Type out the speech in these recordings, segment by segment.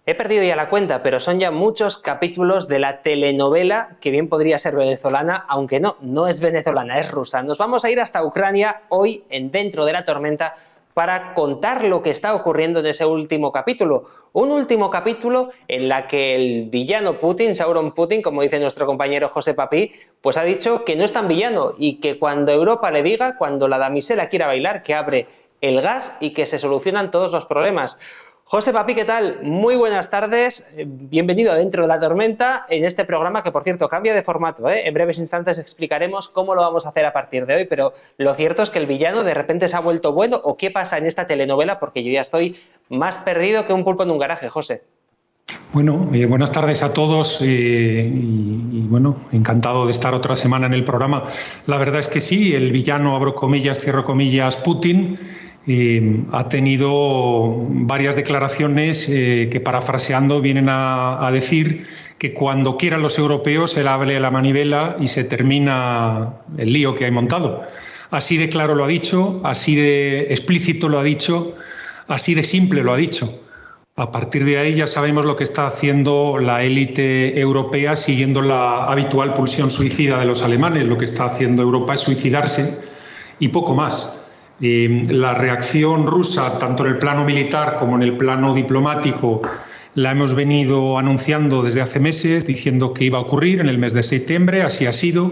He perdido ya la cuenta, pero son ya muchos capítulos de la telenovela que bien podría ser venezolana, aunque no es venezolana, es rusa. Nos vamos a ir hasta Ucrania hoy en Dentro de la Tormenta para contar lo que está ocurriendo en ese último capítulo. Un último capítulo en la que el villano Putin, Sauron Putin, como dice nuestro compañero José Papí, pues ha dicho que no es tan villano y que cuando Europa le diga, cuando la damisela quiera bailar, que abre el gas y que se solucionan todos los problemas. José Papí, ¿qué tal? Muy buenas tardes, bienvenido a Dentro de la Tormenta en este programa que, por cierto, cambia de formato, ¿eh? En breves instantes explicaremos cómo lo vamos a hacer a partir de hoy, pero lo cierto es que el villano de repente se ha vuelto bueno, ¿o qué pasa en esta telenovela? Porque yo ya estoy más perdido que un pulpo en un garaje, José. Bueno, buenas tardes a todos y bueno, encantado de estar otra semana en el programa. La verdad es que sí, el villano, abro comillas, cierro comillas, Putin, ha tenido varias declaraciones que, parafraseando, vienen a decir que cuando quieran los europeos él abre la manivela y se termina el lío que hay montado. Así de claro lo ha dicho, así de explícito lo ha dicho, así de simple lo ha dicho. A partir de ahí ya sabemos lo que está haciendo la élite europea siguiendo la habitual pulsión suicida de los alemanes. Lo que está haciendo Europa es suicidarse y poco más. La reacción rusa, tanto en el plano militar como en el plano diplomático, la hemos venido anunciando desde hace meses, diciendo que iba a ocurrir en el mes de septiembre, así ha sido.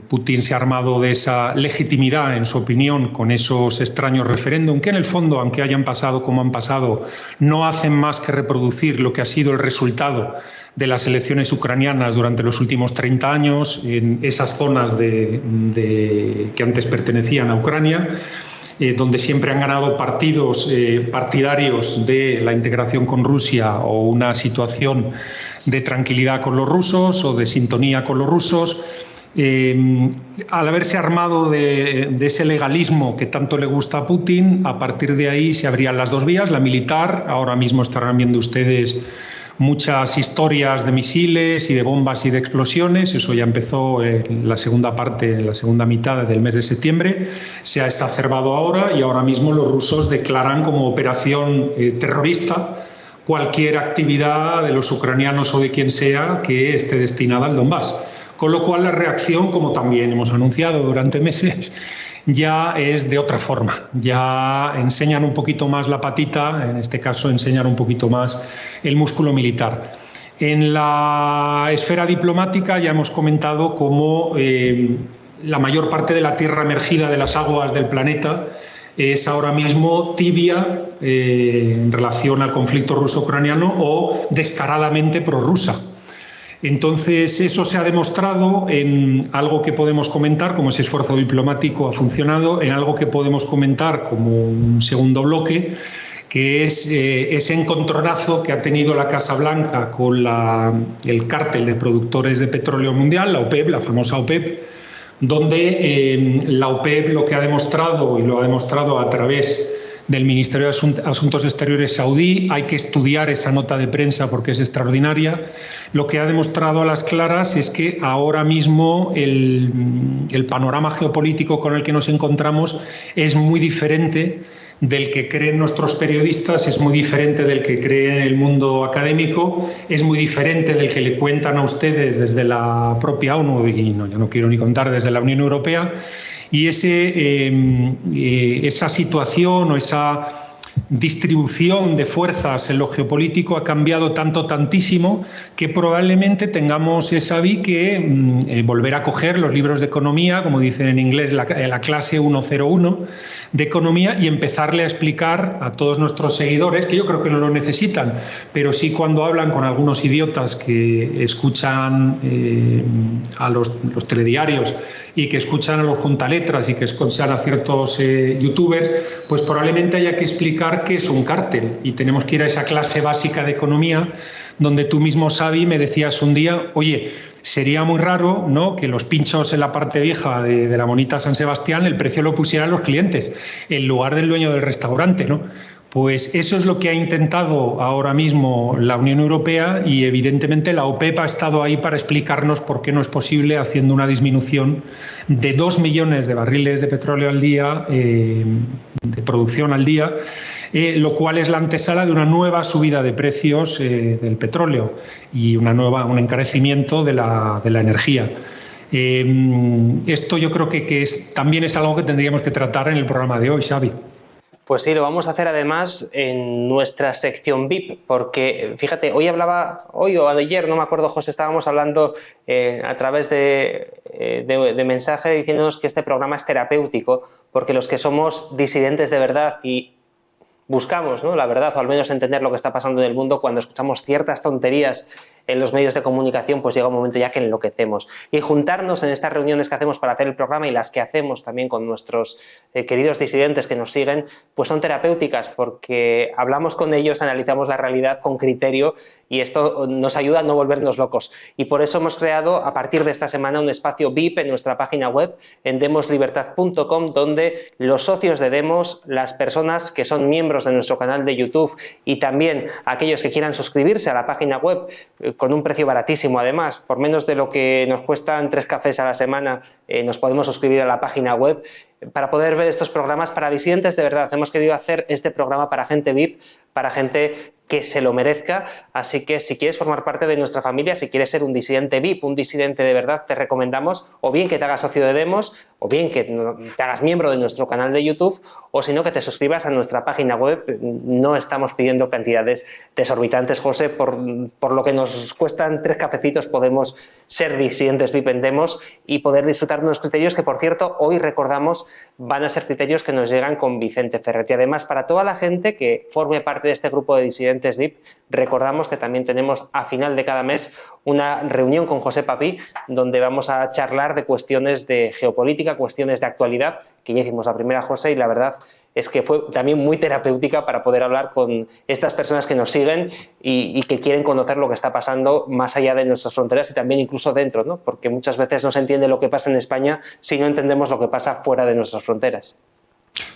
Putin se ha armado de esa legitimidad, en su opinión, con esos extraños referéndum que en el fondo, aunque hayan pasado como han pasado, no hacen más que reproducir lo que ha sido el resultado de las elecciones ucranianas durante los últimos 30 años en esas zonas que antes pertenecían a Ucrania, donde siempre han ganado partidos partidarios de la integración con Rusia o una situación de tranquilidad con los rusos o de sintonía con los rusos. Al haberse armado de ese legalismo que tanto le gusta a Putin, a partir de ahí se abrían las dos vías, la militar. Ahora mismo estarán viendo ustedes muchas historias de misiles y de bombas y de explosiones. Eso ya empezó en la segunda parte, en la segunda mitad del mes de septiembre. Se ha exacerbado ahora y ahora mismo los rusos declaran como operación terrorista cualquier actividad de los ucranianos o de quien sea que esté destinada al Donbass. Con lo cual la reacción, como también hemos anunciado durante meses, ya es de otra forma. Ya enseñan un poquito más la patita, en este caso enseñan un poquito más el músculo militar. En la esfera diplomática ya hemos comentado cómo la mayor parte de la tierra emergida de las aguas del planeta es ahora mismo tibia en relación al conflicto ruso-ucraniano o descaradamente prorrusa. Entonces, eso se ha demostrado en algo que podemos comentar, como ese esfuerzo diplomático ha funcionado, en algo que podemos comentar como un segundo bloque, que es ese encontronazo que ha tenido la Casa Blanca con el cártel de productores de petróleo mundial, la OPEP, la famosa OPEP, donde la OPEP lo que ha demostrado, y lo ha demostrado a través del Ministerio de Asuntos Exteriores saudí, hay que estudiar esa nota de prensa porque es extraordinaria, lo que ha demostrado a las claras es que ahora mismo el panorama geopolítico con el que nos encontramos es muy diferente del que creen nuestros periodistas, es muy diferente del que cree el mundo académico, es muy diferente del que le cuentan a ustedes desde la propia ONU y ya no quiero ni contar desde la Unión Europea. Y esa situación o esa distribución de fuerzas en lo geopolítico ha cambiado tantísimo que probablemente tengamos esa que volver a coger los libros de economía, como dicen en inglés, la clase 101 de economía, y empezarle a explicar a todos nuestros seguidores, que yo creo que no lo necesitan, pero sí cuando hablan con algunos idiotas que escuchan a los telediarios y que escuchan a los juntaletras y que escuchan a ciertos youtubers, pues probablemente haya que explicar qué es un cártel, y tenemos que ir a esa clase básica de economía donde tú mismo, Xavi, me decías un día, oye, sería muy raro, ¿no?, que los pinchos en la parte vieja de la bonita San Sebastián el precio lo pusieran los clientes en lugar del dueño del restaurante, ¿no? Pues eso es lo que ha intentado ahora mismo la Unión Europea y evidentemente la OPEP ha estado ahí para explicarnos por qué no es posible, haciendo una disminución de 2 millones de barriles de petróleo al día, de producción al día, lo cual es la antesala de una nueva subida de precios del petróleo y un encarecimiento de la energía. Esto yo creo que también es algo que tendríamos que tratar en el programa de hoy, Xavi. Pues sí, lo vamos a hacer además en nuestra sección VIP, porque fíjate, hoy o ayer, no me acuerdo, José, estábamos hablando a través de mensaje diciéndonos que este programa es terapéutico, porque los que somos disidentes de verdad y buscamos, ¿no?, la verdad, o al menos entender lo que está pasando en el mundo, cuando escuchamos ciertas tonterías en los medios de comunicación, pues llega un momento ya que enloquecemos. Y juntarnos en estas reuniones que hacemos para hacer el programa y las que hacemos también con nuestros queridos disidentes que nos siguen, pues son terapéuticas, porque hablamos con ellos, analizamos la realidad con criterio y esto nos ayuda a no volvernos locos. Y por eso hemos creado a partir de esta semana un espacio VIP en nuestra página web, en demoslibertad.com, donde los socios de Demos, las personas que son miembros de nuestro canal de YouTube y también aquellos que quieran suscribirse a la página web, con un precio baratísimo además, por menos de lo que nos cuestan 3 cafés a la semana, nos podemos suscribir a la página web para poder ver estos programas para disidentes de verdad. Hemos querido hacer este programa para gente VIP, para gente que se lo merezca, así que si quieres formar parte de nuestra familia, si quieres ser un disidente VIP, un disidente de verdad, te recomendamos o bien que te hagas socio de Demos, o bien que te hagas miembro de nuestro canal de YouTube, o si no, que te suscribas a nuestra página web. No estamos pidiendo cantidades desorbitantes, José, por lo que nos cuestan 3 cafecitos podemos ser disidentes VIP en Demos y poder disfrutar de unos criterios que, por cierto, hoy recordamos van a ser criterios que nos llegan con Vicente Ferret. Y además, para toda la gente que forme parte de este grupo de disidentes VIP, recordamos que también tenemos a final de cada mes una reunión con José Papí, donde vamos a charlar de cuestiones de geopolítica, cuestiones de actualidad, que ya hicimos la primera, José, y la verdad es que fue también muy terapéutica para poder hablar con estas personas que nos siguen y que quieren conocer lo que está pasando más allá de nuestras fronteras y también incluso dentro, ¿no? Porque muchas veces no se entiende lo que pasa en España si no entendemos lo que pasa fuera de nuestras fronteras.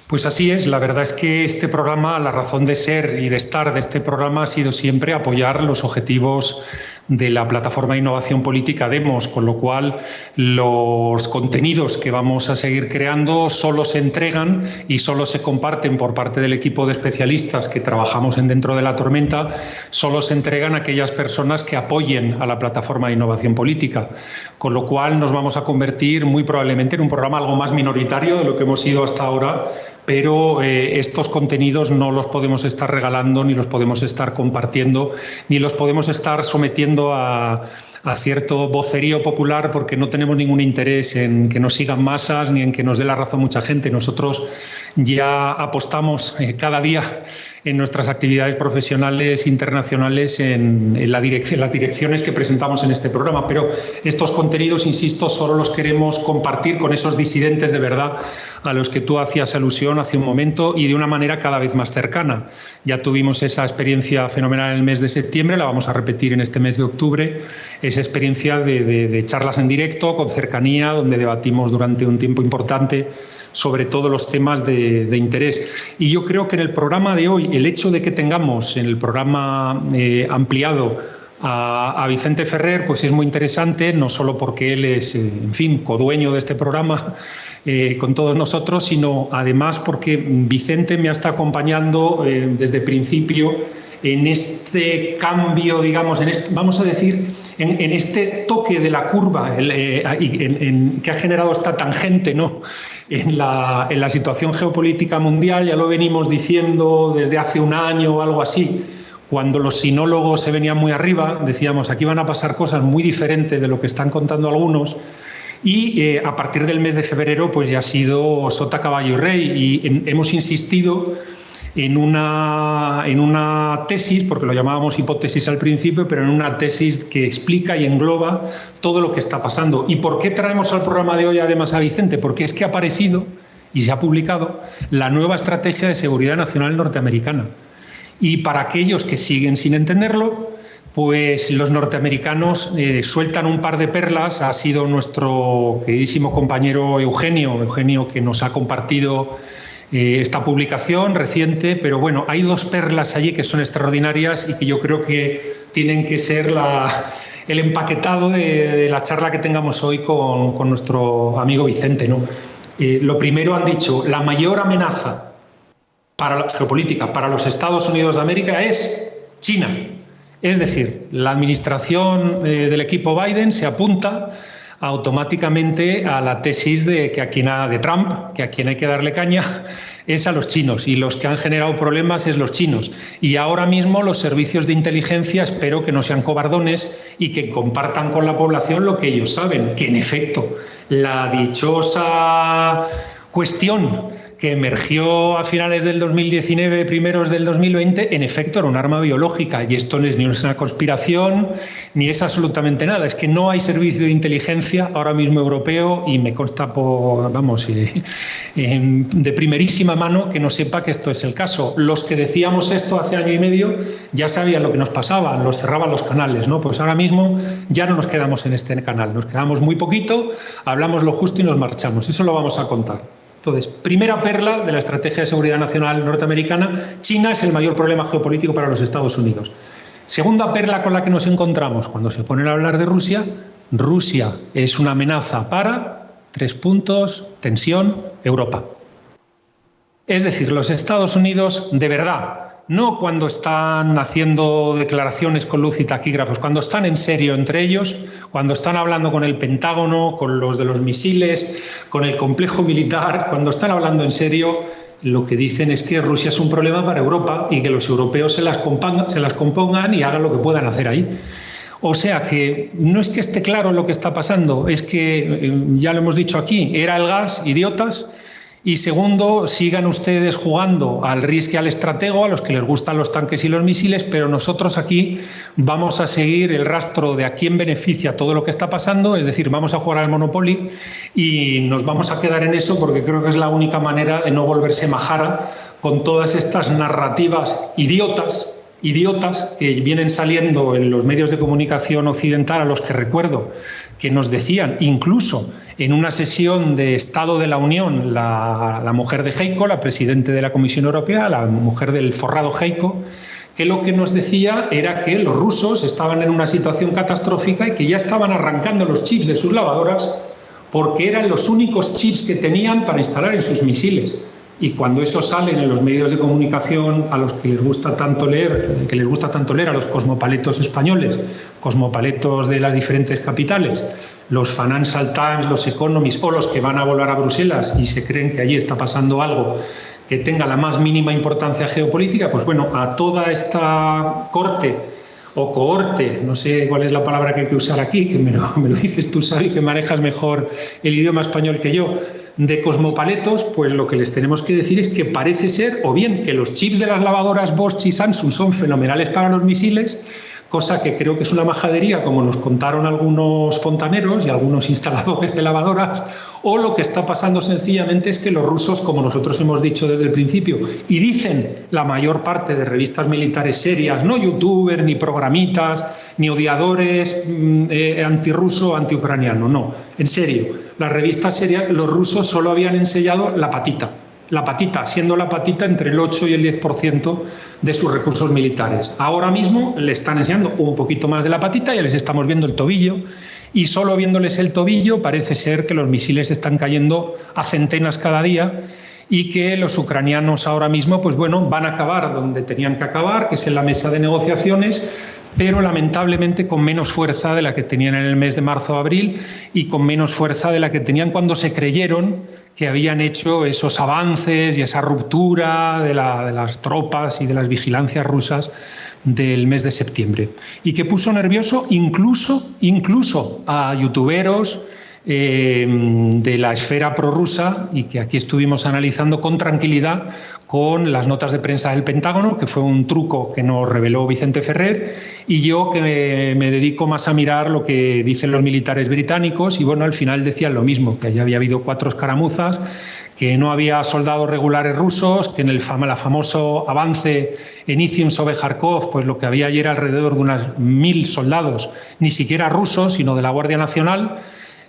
Pues así es, la verdad es que este programa, la razón de ser y de estar de este programa ha sido siempre apoyar los objetivos de la plataforma de innovación política Demos, con lo cual los contenidos que vamos a seguir creando solo se entregan y solo se comparten por parte del equipo de especialistas que trabajamos Dentro de la Tormenta, solo se entregan a aquellas personas que apoyen a la plataforma de innovación política, con lo cual nos vamos a convertir muy probablemente en un programa algo más minoritario de lo que hemos sido hasta ahora, pero estos contenidos no los podemos estar regalando, ni los podemos estar compartiendo, ni los podemos estar sometiendo a cierto vocerío popular, porque no tenemos ningún interés en que nos sigan masas ni en que nos dé la razón mucha gente. Nosotros ya apostamos cada día en nuestras actividades profesionales internacionales en las direcciones que presentamos en este programa, pero estos contenidos, insisto, solo los queremos compartir con esos disidentes de verdad a los que tú hacías alusión hace un momento y de una manera cada vez más cercana. Ya tuvimos esa experiencia fenomenal en el mes de septiembre, la vamos a repetir en este mes de octubre, esa experiencia de charlas en directo, con cercanía, donde debatimos durante un tiempo importante sobre todos los temas de interés. Y yo creo que en el programa de hoy, el hecho de que tengamos en el programa ampliado a Vicente Ferrer, pues es muy interesante, no solo porque él es, en fin, codueño de este programa con todos nosotros, sino además porque Vicente me ha estado acompañando desde el principio en este cambio, digamos, vamos a decir, en este toque de la curva que ha generado esta tangente, ¿no?, en la situación geopolítica mundial. Ya lo venimos diciendo desde hace un año o algo así. Cuando los sinólogos se venían muy arriba, decíamos, aquí van a pasar cosas muy diferentes de lo que están contando algunos, y a partir del mes de febrero pues ya ha sido sota, caballo y rey, y hemos insistido en una tesis, porque lo llamábamos hipótesis al principio, pero en una tesis que explica y engloba todo lo que está pasando. ¿Y por qué traemos al programa de hoy además a Vicente? Porque es que ha aparecido y se ha publicado la nueva Estrategia de Seguridad Nacional norteamericana. Y para aquellos que siguen sin entenderlo, pues los norteamericanos sueltan un par de perlas. Ha sido nuestro queridísimo compañero Eugenio que nos ha compartido esta publicación reciente, pero bueno, hay dos perlas allí que son extraordinarias y que yo creo que tienen que ser el empaquetado de la charla que tengamos hoy con nuestro amigo Vicente, ¿no? Lo primero, han dicho, la mayor amenaza para la geopolítica para los Estados Unidos de América es China. Es decir, la administración del equipo Biden se apunta automáticamente a la tesis de Trump, que a quien hay que darle caña es a los chinos, y los que han generado problemas es los chinos. Y ahora mismo los servicios de inteligencia espero que no sean cobardones y que compartan con la población lo que ellos saben, que en efecto la dichosa cuestión que emergió a finales del 2019, primeros del 2020, en efecto era un arma biológica, y esto no es ni una conspiración ni es absolutamente nada. Es que no hay servicio de inteligencia ahora mismo europeo, y me consta de primerísima mano que no sepa que esto es el caso. Los que decíamos esto hace año y medio ya sabían lo que nos pasaba, nos cerraban los canales, ¿no? Pues ahora mismo ya no nos quedamos en este canal, nos quedamos muy poquito, hablamos lo justo y nos marchamos. Eso lo vamos a contar. Entonces, primera perla de la estrategia de seguridad nacional norteamericana: China es el mayor problema geopolítico para los Estados Unidos. Segunda perla con la que nos encontramos cuando se ponen a hablar de Rusia: Rusia es una amenaza para, 3 puntos, tensión, Europa. Es decir, los Estados Unidos de verdad, no cuando están haciendo declaraciones con luz y taquígrafos, cuando están en serio entre ellos, cuando están hablando con el Pentágono, con los de los misiles, con el complejo militar, cuando están hablando en serio, lo que dicen es que Rusia es un problema para Europa y que los europeos se las compongan y hagan lo que puedan hacer ahí. O sea que no es que esté claro lo que está pasando, es que, ya lo hemos dicho aquí, era el gas, idiotas. Y segundo, sigan ustedes jugando al risque y al estratego, a los que les gustan los tanques y los misiles, pero nosotros aquí vamos a seguir el rastro de a quién beneficia todo lo que está pasando, es decir, vamos a jugar al Monopoly y nos vamos a quedar en eso, porque creo que es la única manera de no volverse majara con todas estas narrativas idiotas que vienen saliendo en los medios de comunicación occidental, a los que recuerdo que nos decían, incluso en una sesión de Estado de la Unión, la mujer de Heiko, la presidenta de la Comisión Europea, la mujer del forrado Heiko, que lo que nos decía era que los rusos estaban en una situación catastrófica y que ya estaban arrancando los chips de sus lavadoras porque eran los únicos chips que tenían para instalar en sus misiles. Y cuando eso sale en los medios de comunicación a los que les gusta tanto leer, a los cosmopaletos españoles, cosmopaletos de las diferentes capitales, los Financial Times, los Economist o los que van a volar a Bruselas y se creen que allí está pasando algo que tenga la más mínima importancia geopolítica, pues bueno, a toda esta corte o cohorte, no sé cuál es la palabra que hay que usar aquí, que me lo dices tú, Xavi, que manejas mejor el idioma español que yo, de cosmopaletos, pues lo que les tenemos que decir es que parece ser, o bien que los chips de las lavadoras Bosch y Samsung son fenomenales para los misiles, cosa que creo que es una majadería, como nos contaron algunos fontaneros y algunos instaladores de lavadoras, o lo que está pasando sencillamente es que los rusos, como nosotros hemos dicho desde el principio, y dicen la mayor parte de revistas militares serias, no youtubers, ni programitas, ni odiadores antirruso, antiucraniano, no, en serio, las revistas serias, los rusos solo habían enseñado la patita, siendo la patita entre el 8 y el 10% de sus recursos militares. Ahora mismo le están enseñando un poquito más de la patita, ya les estamos viendo el tobillo, y solo viéndoles el tobillo parece ser que los misiles están cayendo a centenas cada día y que los ucranianos ahora mismo, pues bueno, van a acabar donde tenían que acabar, que es en la mesa de negociaciones, pero lamentablemente con menos fuerza de la que tenían en el mes de marzo o abril y con menos fuerza de la que tenían cuando se creyeron que habían hecho esos avances y esa ruptura de las tropas y de las vigilancias rusas del mes de septiembre. Y que puso nervioso incluso a youtuberos de la esfera prorrusa, y que aquí estuvimos analizando con tranquilidad con las notas de prensa del Pentágono, que fue un truco que nos reveló Vicente Ferrer, y yo que me dedico más a mirar lo que dicen los militares británicos, y bueno, al final decían lo mismo, que allí había habido 4 escaramuzas, que no había soldados regulares rusos, que en el famoso avance en Izium sobre Kharkov, pues lo que había allí era alrededor de unas 1000 soldados, ni siquiera rusos, sino de la Guardia Nacional.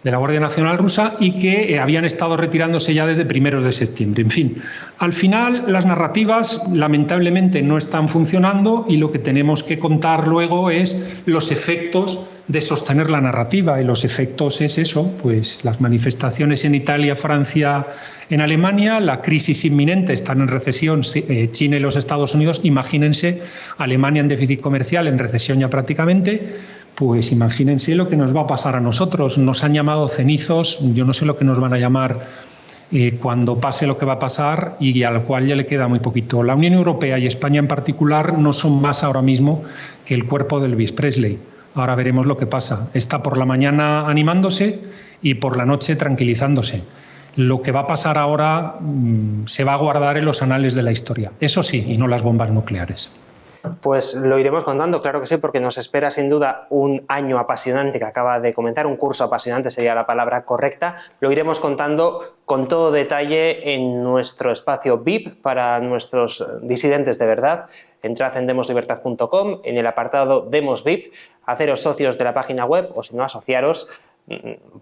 de la Guardia Nacional rusa y que habían estado retirándose ya desde primeros de septiembre. En fin, al final las narrativas lamentablemente no están funcionando y lo que tenemos que contar luego es los efectos de sostener la narrativa, y los efectos es eso, pues las manifestaciones en Italia, Francia, en Alemania, la crisis inminente, están en recesión China y los Estados Unidos, imagínense Alemania en déficit comercial, en recesión ya prácticamente. Pues imagínense lo que nos va a pasar a nosotros. Nos han llamado cenizos, yo no sé lo que nos van a llamar cuando pase lo que va a pasar, y al cual ya le queda muy poquito. La Unión Europea y España en particular no son más ahora mismo que el cuerpo de Elvis Presley. Ahora veremos lo que pasa. Está por la mañana animándose y por la noche tranquilizándose. Lo que va a pasar ahora se va a guardar en los anales de la historia. Eso sí, y no las bombas nucleares. Pues lo iremos contando, claro que sí, porque nos espera sin duda un año apasionante que acaba de comenzar, un curso apasionante sería la palabra correcta. Lo iremos contando con todo detalle en nuestro espacio VIP para nuestros disidentes de verdad. Entrad en demoslibertad.com, en el apartado Demos VIP, haceros socios de la página web o si no asociaros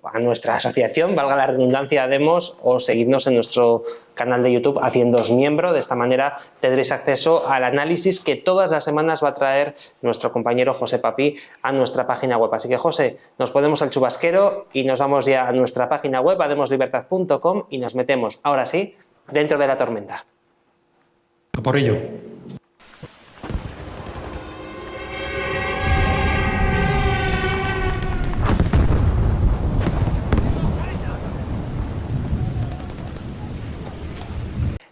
a nuestra asociación, valga la redundancia, Demos, o seguidnos en nuestro canal de YouTube haciéndoos miembro. De esta manera tendréis acceso al análisis que todas las semanas va a traer nuestro compañero José Papí a nuestra página web. Así que, José, nos ponemos el chubasquero y nos vamos ya a nuestra página web, a demoslibertad.com, y nos metemos, ahora sí, dentro de la tormenta. A por ello.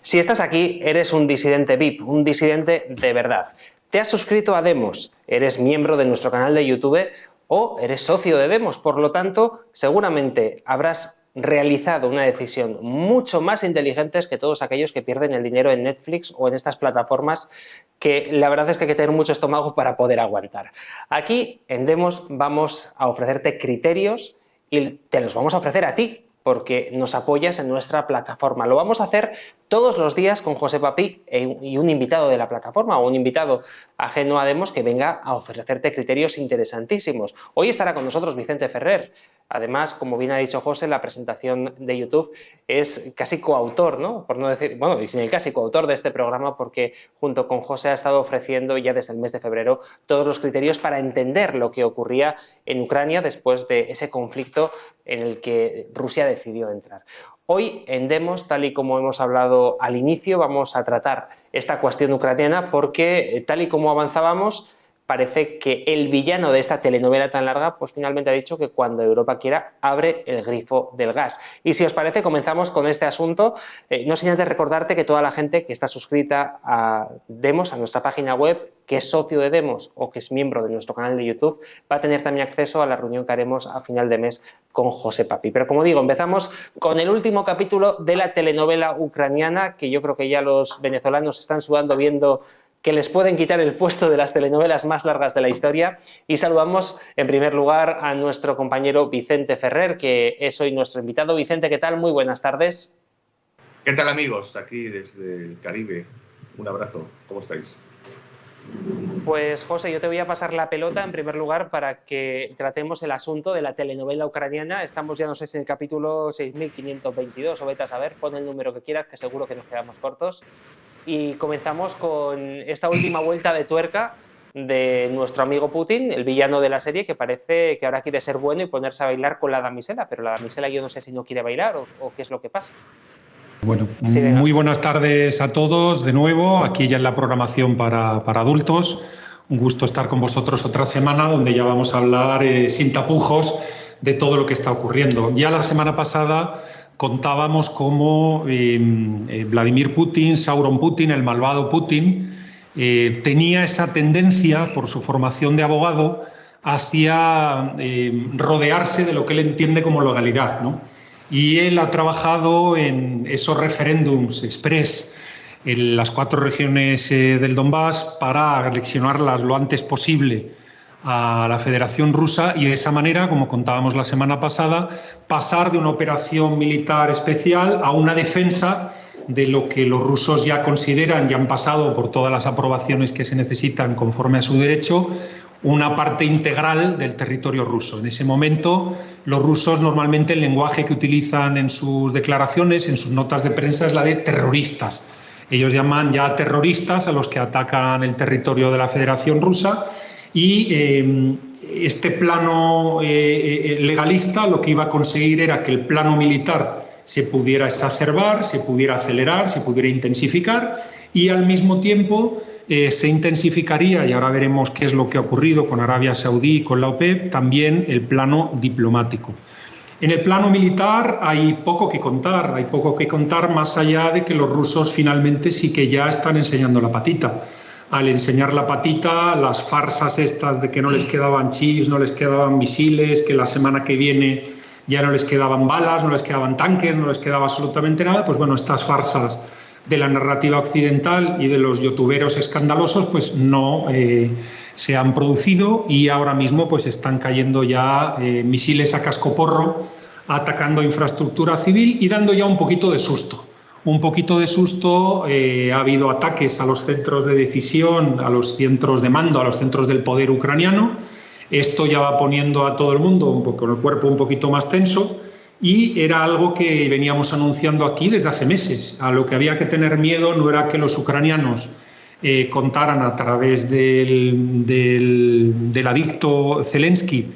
Si estás aquí, eres un disidente VIP, un disidente de verdad. ¿Te has suscrito a Demos? ¿Eres miembro de nuestro canal de YouTube o eres socio de Demos? Por lo tanto, seguramente habrás realizado una decisión mucho más inteligente que todos aquellos que pierden el dinero en Netflix o en estas plataformas que la verdad es que hay que tener mucho estómago para poder aguantar. Aquí en Demos vamos a ofrecerte criterios y te los vamos a ofrecer a ti, porque nos apoyas en nuestra plataforma. Lo vamos a hacer todos los días con José Papí y un invitado de la plataforma o un invitado ajeno a Demos que venga a ofrecerte criterios interesantísimos. Hoy estará con nosotros Vicente Ferrer. Además, como bien ha dicho José, la presentación de YouTube es casi coautor, ¿no? Por no decir, bueno, y sin el casi coautor de este programa, porque junto con José ha estado ofreciendo ya desde el mes de febrero todos los criterios para entender lo que ocurría en Ucrania después de ese conflicto en el que Rusia decidió entrar. Hoy en Demos, tal y como hemos hablado al inicio, vamos a tratar esta cuestión ucraniana porque, tal y como avanzábamos, parece que el villano de esta telenovela tan larga pues finalmente ha dicho que cuando Europa quiera abre el grifo del gas. Y si os parece, comenzamos con este asunto, no sin antes recordarte que toda la gente que está suscrita a Demos, a nuestra página web, que es socio de Demos o que es miembro de nuestro canal de YouTube, va a tener también acceso a la reunión que haremos a final de mes con José Papí. Pero como digo, empezamos con el último capítulo de la telenovela ucraniana, que yo creo que ya los venezolanos están sudando viendo que les pueden quitar el puesto de las telenovelas más largas de la historia. Y saludamos en primer lugar a nuestro compañero Vicente Ferrer, que es hoy nuestro invitado. Vicente, ¿qué tal? Muy buenas tardes. ¿Qué tal, amigos? Aquí desde el Caribe. Un abrazo. ¿Cómo estáis? Pues, José, yo te voy a pasar la pelota en primer lugar para que tratemos el asunto de la telenovela ucraniana. Estamos ya, no sé si en el capítulo 6522 o vete a saber, pon el número que quieras, que seguro que nos quedamos cortos. Y comenzamos con esta última vuelta de tuerca de nuestro amigo Putin, el villano de la serie, que parece que ahora quiere ser bueno y ponerse a bailar con la damisela, pero la damisela yo no sé si no quiere bailar o qué es lo que pasa. Bueno, sí, muy buenas tardes a todos de nuevo, aquí ya en la programación para adultos. Un gusto estar con vosotros otra semana donde ya vamos a hablar sin tapujos de todo lo que está ocurriendo. Ya la semana pasada contábamos cómo Vladimir Putin, Sauron Putin, el malvado Putin, tenía esa tendencia, por su formación de abogado, hacia rodearse de lo que él entiende como legalidad, ¿no? Y él ha trabajado en esos referéndums express en las 4 regiones del Donbass para aleccionarlas lo antes posible a la Federación Rusa y de esa manera, como contábamos la semana pasada, pasar de una operación militar especial a una defensa de lo que los rusos ya consideran y han pasado por todas las aprobaciones que se necesitan conforme a su derecho, una parte integral del territorio ruso. En ese momento, los rusos normalmente el lenguaje que utilizan en sus declaraciones, en sus notas de prensa, es la de terroristas. Ellos llaman ya terroristas a los que atacan el territorio de la Federación Rusa y este plano legalista lo que iba a conseguir era que el plano militar se pudiera exacerbar, se pudiera acelerar, se pudiera intensificar y al mismo tiempo se intensificaría, y ahora veremos qué es lo que ha ocurrido con Arabia Saudí y con la OPEP, también el plano diplomático. En el plano militar hay poco que contar más allá de que los rusos finalmente sí que ya están enseñando la patita. Al enseñar la patita, las farsas estas de que no les quedaban chips, no les quedaban misiles, que la semana que viene ya no les quedaban balas, no les quedaban tanques, no les quedaba absolutamente nada, pues bueno, estas farsas de la narrativa occidental y de los youtuberos escandalosos pues no se han producido y ahora mismo pues están cayendo ya misiles a cascoporro atacando infraestructura civil y dando ya un poquito de susto. Un poquito de susto, ha habido ataques a los centros de decisión, a los centros de mando, a los centros del poder ucraniano. Esto ya va poniendo a todo el mundo un poco, el cuerpo un poquito más tenso y era algo que veníamos anunciando aquí desde hace meses. A lo que había que tener miedo no era que los ucranianos contaran a través del adicto Zelensky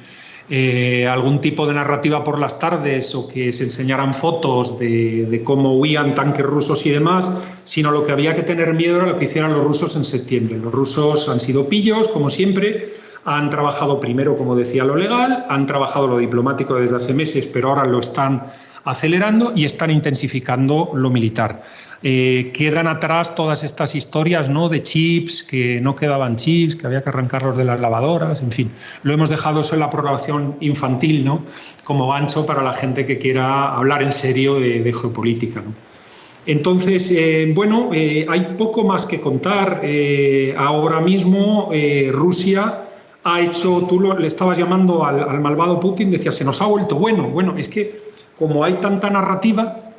algún tipo de narrativa por las tardes o que se enseñaran fotos de cómo huían tanques rusos y demás, sino lo que había que tener miedo era lo que hicieran los rusos en septiembre. Los rusos han sido pillos, como siempre, han trabajado primero, como decía, lo legal, han trabajado lo diplomático desde hace meses, pero ahora lo están acelerando y están intensificando lo militar. Quedan atrás todas estas historias, ¿no?, de chips, que no quedaban chips, que había que arrancarlos de las lavadoras, en fin. Lo hemos dejado eso en la programación infantil, ¿no?, como gancho para la gente que quiera hablar en serio de geopolítica, ¿no? Entonces, bueno, hay poco más que contar. Ahora mismo Rusia ha hecho, le estabas llamando al malvado Putin, decías, se nos ha vuelto bueno. Bueno, es que como hay tanta narrativa,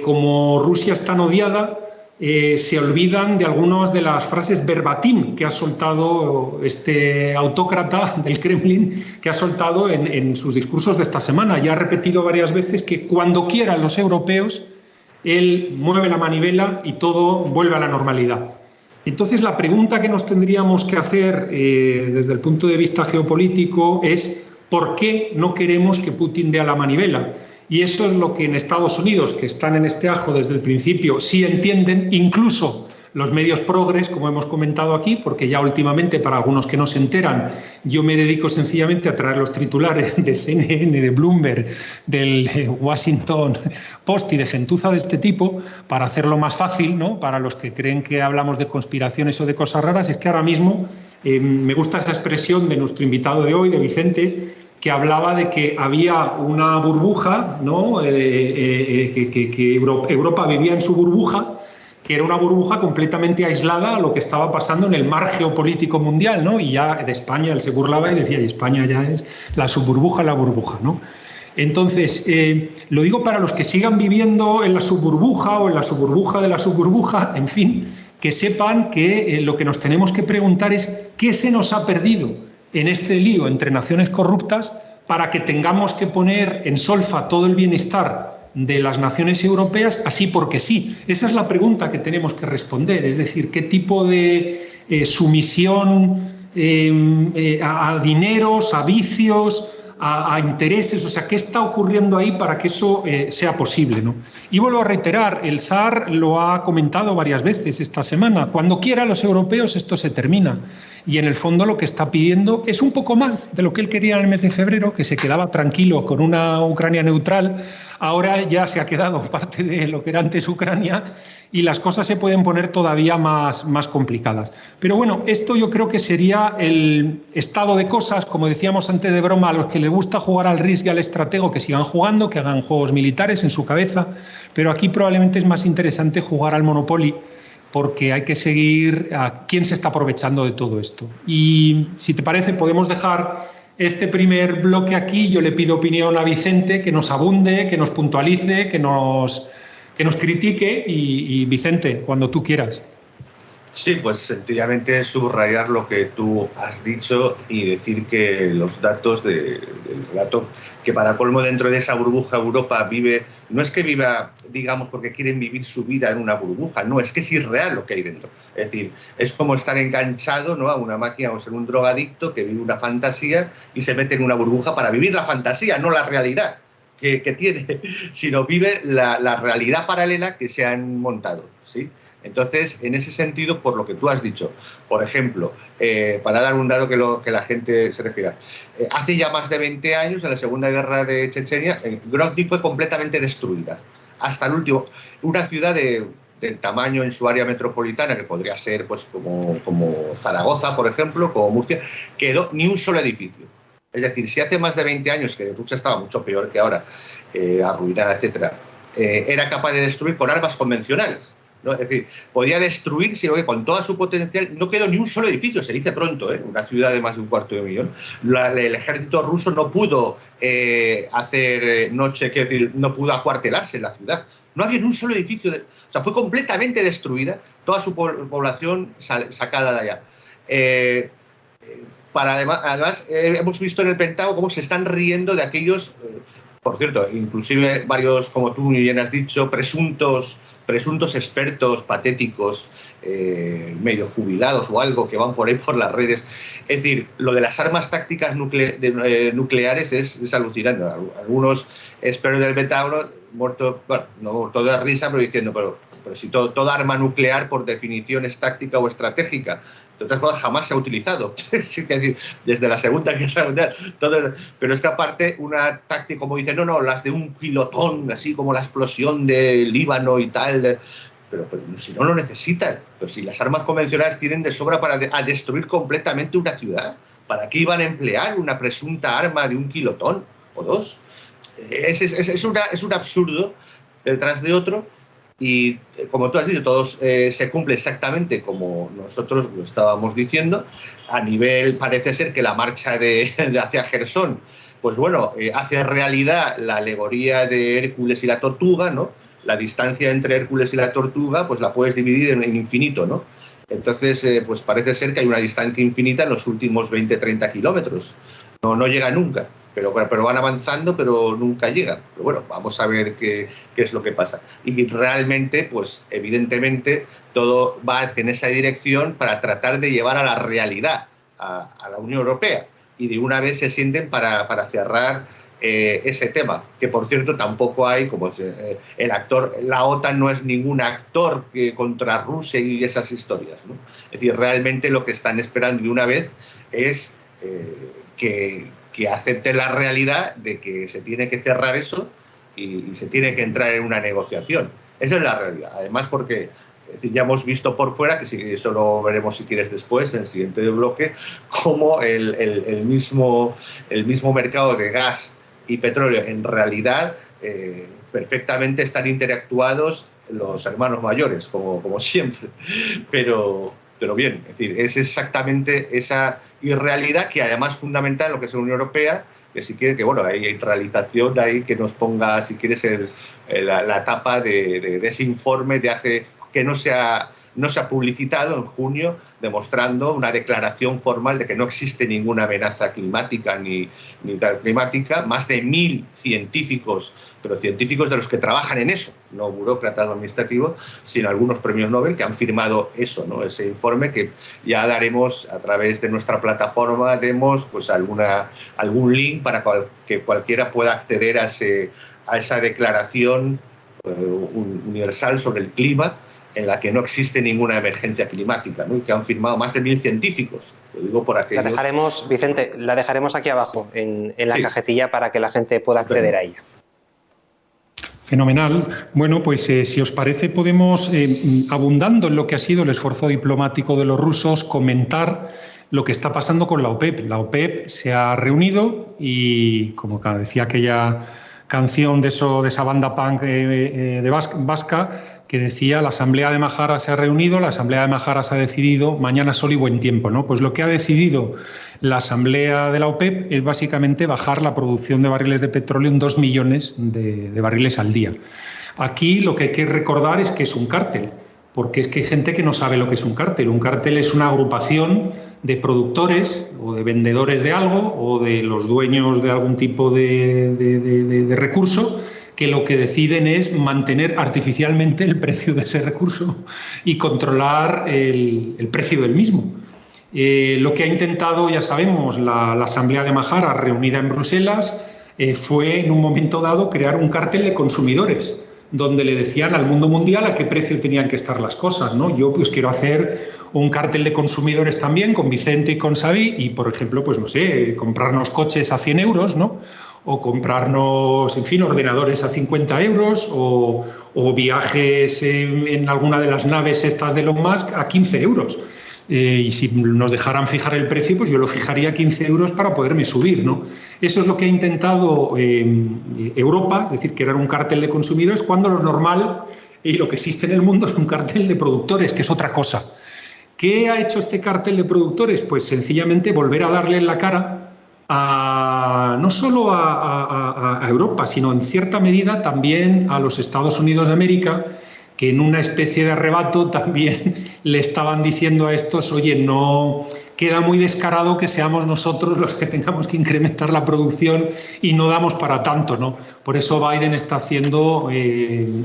como Rusia es tan odiada, se olvidan de algunas de las frases verbatim que ha soltado este autócrata del Kremlin, que ha soltado en sus discursos de esta semana. Ya ha repetido varias veces que cuando quieran los europeos, él mueve la manivela y todo vuelve a la normalidad. Entonces, la pregunta que nos tendríamos que hacer desde el punto de vista geopolítico es ¿por qué no queremos que Putin dé a la manivela? Y eso es lo que en Estados Unidos, que están en este ajo desde el principio, sí entienden, incluso los medios progres, como hemos comentado aquí, porque ya últimamente, para algunos que no se enteran, yo me dedico sencillamente a traer los titulares de CNN, de Bloomberg, del Washington Post y de gentuza de este tipo, para hacerlo más fácil, ¿no?, para los que creen que hablamos de conspiraciones o de cosas raras. Es que ahora mismo me gusta esa expresión de nuestro invitado de hoy, de Vicente, que hablaba de que había una burbuja, ¿no?, que Europa vivía en su burbuja, que era una burbuja completamente aislada a lo que estaba pasando en el mar geopolítico mundial, ¿no? Y ya de España él se burlaba y decía, y España ya es la subburbuja, ¿no? Entonces, lo digo para los que sigan viviendo en la subburbuja o en la subburbuja de la subburbuja, en fin, que sepan que lo que nos tenemos que preguntar es ¿qué se nos ha perdido en este lío entre naciones corruptas para que tengamos que poner en solfa todo el bienestar de las naciones europeas así porque sí? Esa es la pregunta que tenemos que responder, es decir, qué tipo de sumisión a dineros, a vicios, a intereses, o sea, qué está ocurriendo ahí para que eso sea posible, ¿no? Y vuelvo a reiterar, el zar lo ha comentado varias veces esta semana, cuando quieran los europeos esto se termina. Y en el fondo lo que está pidiendo es un poco más de lo que él quería en el mes de febrero, que se quedaba tranquilo con una Ucrania neutral. Ahora ya se ha quedado parte de lo que era antes Ucrania y las cosas se pueden poner todavía más complicadas. Pero bueno, esto yo creo que sería el estado de cosas, como decíamos antes de broma, a los que les gusta jugar al Risk y al estratego, que sigan jugando, que hagan juegos militares en su cabeza, pero aquí probablemente es más interesante jugar al Monopoly, porque hay que seguir a quién se está aprovechando de todo esto. Y si te parece, podemos dejar este primer bloque aquí. Yo le pido opinión a Vicente, que nos abunde, que nos puntualice, que nos critique. Y Vicente, cuando tú quieras. Sí, pues sencillamente subrayar lo que tú has dicho y decir que los datos del relato, que para colmo dentro de esa burbuja Europa vive, no es que viva, digamos, porque quieren vivir su vida en una burbuja, no, es que es irreal lo que hay dentro. Es decir, es como estar enganchado, ¿no?, a una máquina o ser un drogadicto que vive una fantasía y se mete en una burbuja para vivir la fantasía, no la realidad que tiene, sino vive la realidad paralela que se han montado, ¿sí? Entonces, en ese sentido, por lo que tú has dicho, por ejemplo, para dar un dato que la gente se refiera, hace ya más de 20 años, en la Segunda Guerra de Chechenia, Grozny fue completamente destruida. Hasta el último. Una ciudad del tamaño en su área metropolitana, que podría ser pues como Zaragoza, por ejemplo, como Murcia, quedó ni un solo edificio. Es decir, si hace más de 20 años, que Rusia estaba mucho peor que ahora, arruinada, etcétera, era capaz de destruir con armas convencionales, ¿no? Es decir, podía destruir, sino que con toda su potencial no quedó ni un solo edificio, se dice pronto, una ciudad de más de 250.000. El ejército ruso no pudo hacer noche, quiero decir, no pudo acuartelarse en la ciudad. No había ni un solo edificio, o sea, fue completamente destruida, toda su población sacada de allá. Además, hemos visto en el Pentágono cómo se están riendo de aquellos, por cierto, inclusive varios, como tú bien has dicho, presuntos expertos patéticos, medio jubilados o algo, que van por ahí por las redes. Es decir, lo de las armas tácticas nucleares es alucinante. Algunos expertos del Pentágono, muertos, bueno, no muertos de risa, pero diciendo, pero si toda arma nuclear por definición es táctica o estratégica. De otras cosas, jamás se ha utilizado. Es decir, desde la Segunda Guerra Mundial. Pero es que aparte, una táctica, como dicen, no, las de un kilotón, así como la explosión del Líbano y tal. Pero si no lo necesitan. Pero si las armas convencionales tienen de sobra para destruir completamente una ciudad, ¿para qué iban a emplear una presunta arma de un kilotón o dos? Es un absurdo detrás de otro. Y como tú has dicho, todos se cumple exactamente como nosotros lo estábamos diciendo. A nivel, parece ser que la marcha de hacia Jersón, pues bueno, hace realidad la alegoría de Hércules y la tortuga, ¿no? La distancia entre Hércules y la tortuga, pues la puedes dividir en infinito, ¿no? Entonces, pues parece ser que hay una distancia infinita en los últimos 20-30 kilómetros. No llega nunca. Pero van avanzando, pero nunca llegan. Pero bueno, vamos a ver qué es lo que pasa. Y realmente, pues evidentemente, todo va en esa dirección para tratar de llevar a la realidad a la Unión Europea. Y de una vez se sienten para cerrar ese tema. Que por cierto, tampoco hay, como el actor, la OTAN no es ningún actor contra Rusia y esas historias, ¿no? Es decir, realmente lo que están esperando de una vez es que acepten la realidad de que se tiene que cerrar eso y se tiene que entrar en una negociación. Esa es la realidad. Además, porque ya hemos visto por fuera, que eso lo veremos si quieres después, en el siguiente bloque, cómo el mismo mercado de gas y petróleo en realidad perfectamente están interactuados los hermanos mayores, como siempre. Pero bien, es decir, es exactamente esa irrealidad que además es fundamental en lo que es la Unión Europea, que si quiere que, bueno, hay realización ahí que nos ponga, si quieres, la tapa de ese informe de hace, que no se ha publicitado en junio, demostrando una declaración formal de que no existe ninguna amenaza climática ni tal climática. Más de 1.000 científicos, pero científicos de los que trabajan en eso, no burócratas administrativos, sino algunos premios Nobel que han firmado eso, ¿no? Ese informe que ya daremos a través de nuestra plataforma, demos pues algún link para que cualquiera pueda acceder a esa declaración universal sobre el clima, en la que no existe ninguna emergencia climática, ¿no? Y que han firmado más de 1.000 científicos. Lo digo por aquellos... La dejaremos, Vicente, la dejaremos aquí abajo, en la cajetilla, para que la gente pueda acceder a ella. Fenomenal. Bueno, pues si os parece, podemos, abundando en lo que ha sido el esfuerzo diplomático de los rusos, comentar lo que está pasando con la OPEP. La OPEP se ha reunido y, como decía aquella canción de esa banda punk de vasca, que decía: la Asamblea de Majara se ha reunido, la Asamblea de Majara se ha decidido, mañana sol y buen tiempo, ¿no? Pues lo que ha decidido la Asamblea de la OPEP es básicamente bajar la producción de barriles de petróleo en 2 millones de barriles al día. Aquí lo que hay que recordar es que es un cártel. porque es que hay gente que no sabe lo que es un cártel. Un cártel es una agrupación de productores o de vendedores de algo o de los dueños de algún tipo de recurso que lo que deciden es mantener artificialmente el precio de ese recurso y controlar el precio del mismo. Lo que ha intentado, ya sabemos, la Asamblea de Mahara reunida en Bruselas fue en un momento dado crear un cártel de consumidores, donde le decían al mundo mundial a qué precio tenían que estar las cosas, ¿no? Yo pues quiero hacer un cártel de consumidores también con Vicente y con Xavi y, por ejemplo, pues no sé, comprarnos coches a 100 euros, ¿no? O comprarnos, en fin, ordenadores a 50 euros o viajes en alguna de las naves estas de Elon Musk a 15 euros. Y si nos dejaran fijar el precio, pues yo lo fijaría a 15 euros para poderme subir, ¿no? Eso es lo que ha intentado Europa, es decir, crear un cártel de consumidores, cuando lo normal y lo que existe en el mundo es un cártel de productores, que es otra cosa. ¿Qué ha hecho este cártel de productores? Pues sencillamente volver a darle en la cara no solo a Europa, sino en cierta medida también a los Estados Unidos de América, que en una especie de arrebato también le estaban diciendo a estos, oye, no queda muy descarado que seamos nosotros los que tengamos que incrementar la producción y no damos para tanto, ¿no? Por eso Biden está haciendo,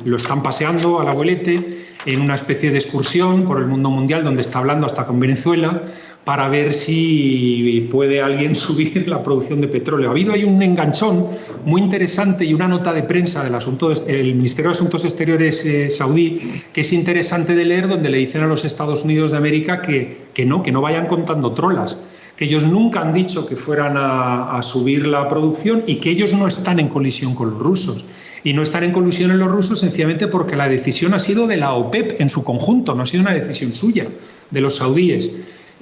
lo están paseando al abuelete en una especie de excursión por el mundo mundial, donde está hablando hasta con Venezuela, para ver si puede alguien subir la producción de petróleo. Ha habido ahí un enganchón muy interesante y una nota de prensa del Ministerio de Asuntos Exteriores saudí, que es interesante de leer, donde le dicen a los Estados Unidos de América que no vayan contando trolas, que ellos nunca han dicho que fueran a subir la producción y que ellos no están en colisión con los rusos. Y no están en colisión en los rusos sencillamente porque la decisión ha sido de la OPEP en su conjunto, no ha sido una decisión suya, de los saudíes.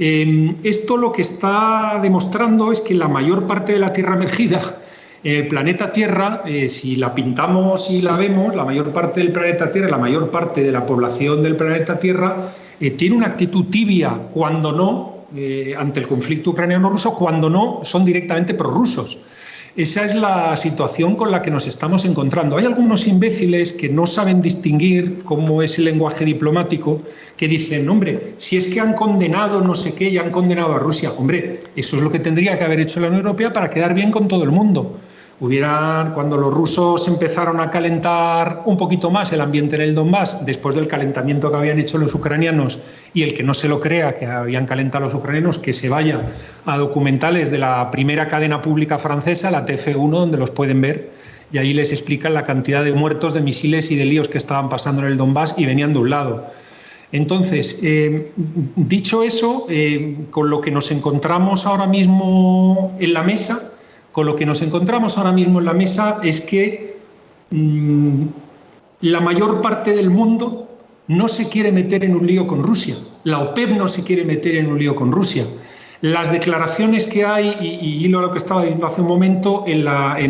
Esto lo que está demostrando es que la mayor parte de la tierra emergida en el planeta Tierra, si la pintamos y la vemos, la mayor parte del planeta Tierra, la mayor parte de la población del planeta Tierra tiene una actitud tibia, cuando no, ante el conflicto ucraniano-ruso, cuando no son directamente prorrusos. Esa es la situación con la que nos estamos encontrando. Hay algunos imbéciles que no saben distinguir cómo es el lenguaje diplomático, que dicen, hombre, si es que han condenado no sé qué y han condenado a Rusia. Hombre, eso es lo que tendría que haber hecho la Unión Europea para quedar bien con todo el mundo. Cuando los rusos empezaron a calentar un poquito más el ambiente en el Donbass, después del calentamiento que habían hecho los ucranianos, y el que no se lo crea que habían calentado los ucranianos, que se vaya a documentales de la primera cadena pública francesa, la TF1, donde los pueden ver, y ahí les explican la cantidad de muertos, de misiles y de líos que estaban pasando en el Donbass y venían de un lado. Entonces, dicho eso, con lo que nos encontramos ahora mismo en la mesa, es que la mayor parte del mundo no se quiere meter en un lío con Rusia. La OPEP no se quiere meter en un lío con Rusia. Las declaraciones que hay, y hilo lo que estaba diciendo hace un momento, en las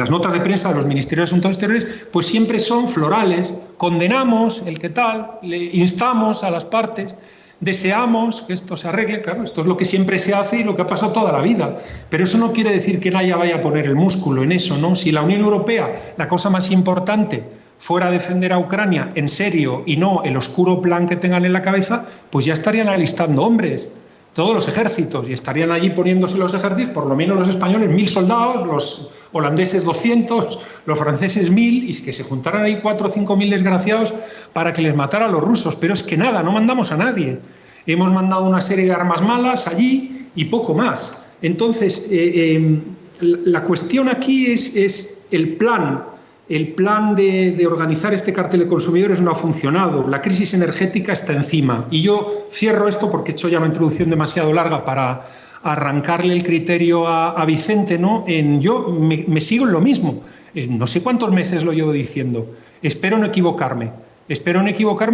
notas de prensa de los Ministerios de Asuntos Exteriores, pues siempre son florales. Condenamos el qué tal, le instamos a las partes, deseamos que esto se arregle. Claro, esto es lo que siempre se hace y lo que ha pasado toda la vida. Pero eso no quiere decir que nadie vaya a poner el músculo en eso, ¿no? Si la Unión Europea, la cosa más importante, fuera a defender a Ucrania en serio y no el oscuro plan que tengan en la cabeza, pues ya estarían alistando hombres, todos los ejércitos, y estarían allí poniéndose los ejércitos, por lo menos los españoles, 1.000 soldados, los holandeses 200, los franceses 1.000, y que se juntaran ahí 4 o 5.000 desgraciados para que les matara a los rusos. Pero es que nada, no mandamos a nadie. Hemos mandado una serie de armas malas allí y poco más. Entonces, la cuestión aquí es el plan. El plan de organizar este cártel de consumidores no ha funcionado. La crisis energética está encima. Y yo cierro esto porque he hecho ya una introducción demasiado larga para arrancarle el criterio a Vicente, ¿no? Yo me sigo en lo mismo. No sé cuántos meses lo llevo diciendo. Espero no equivocarme,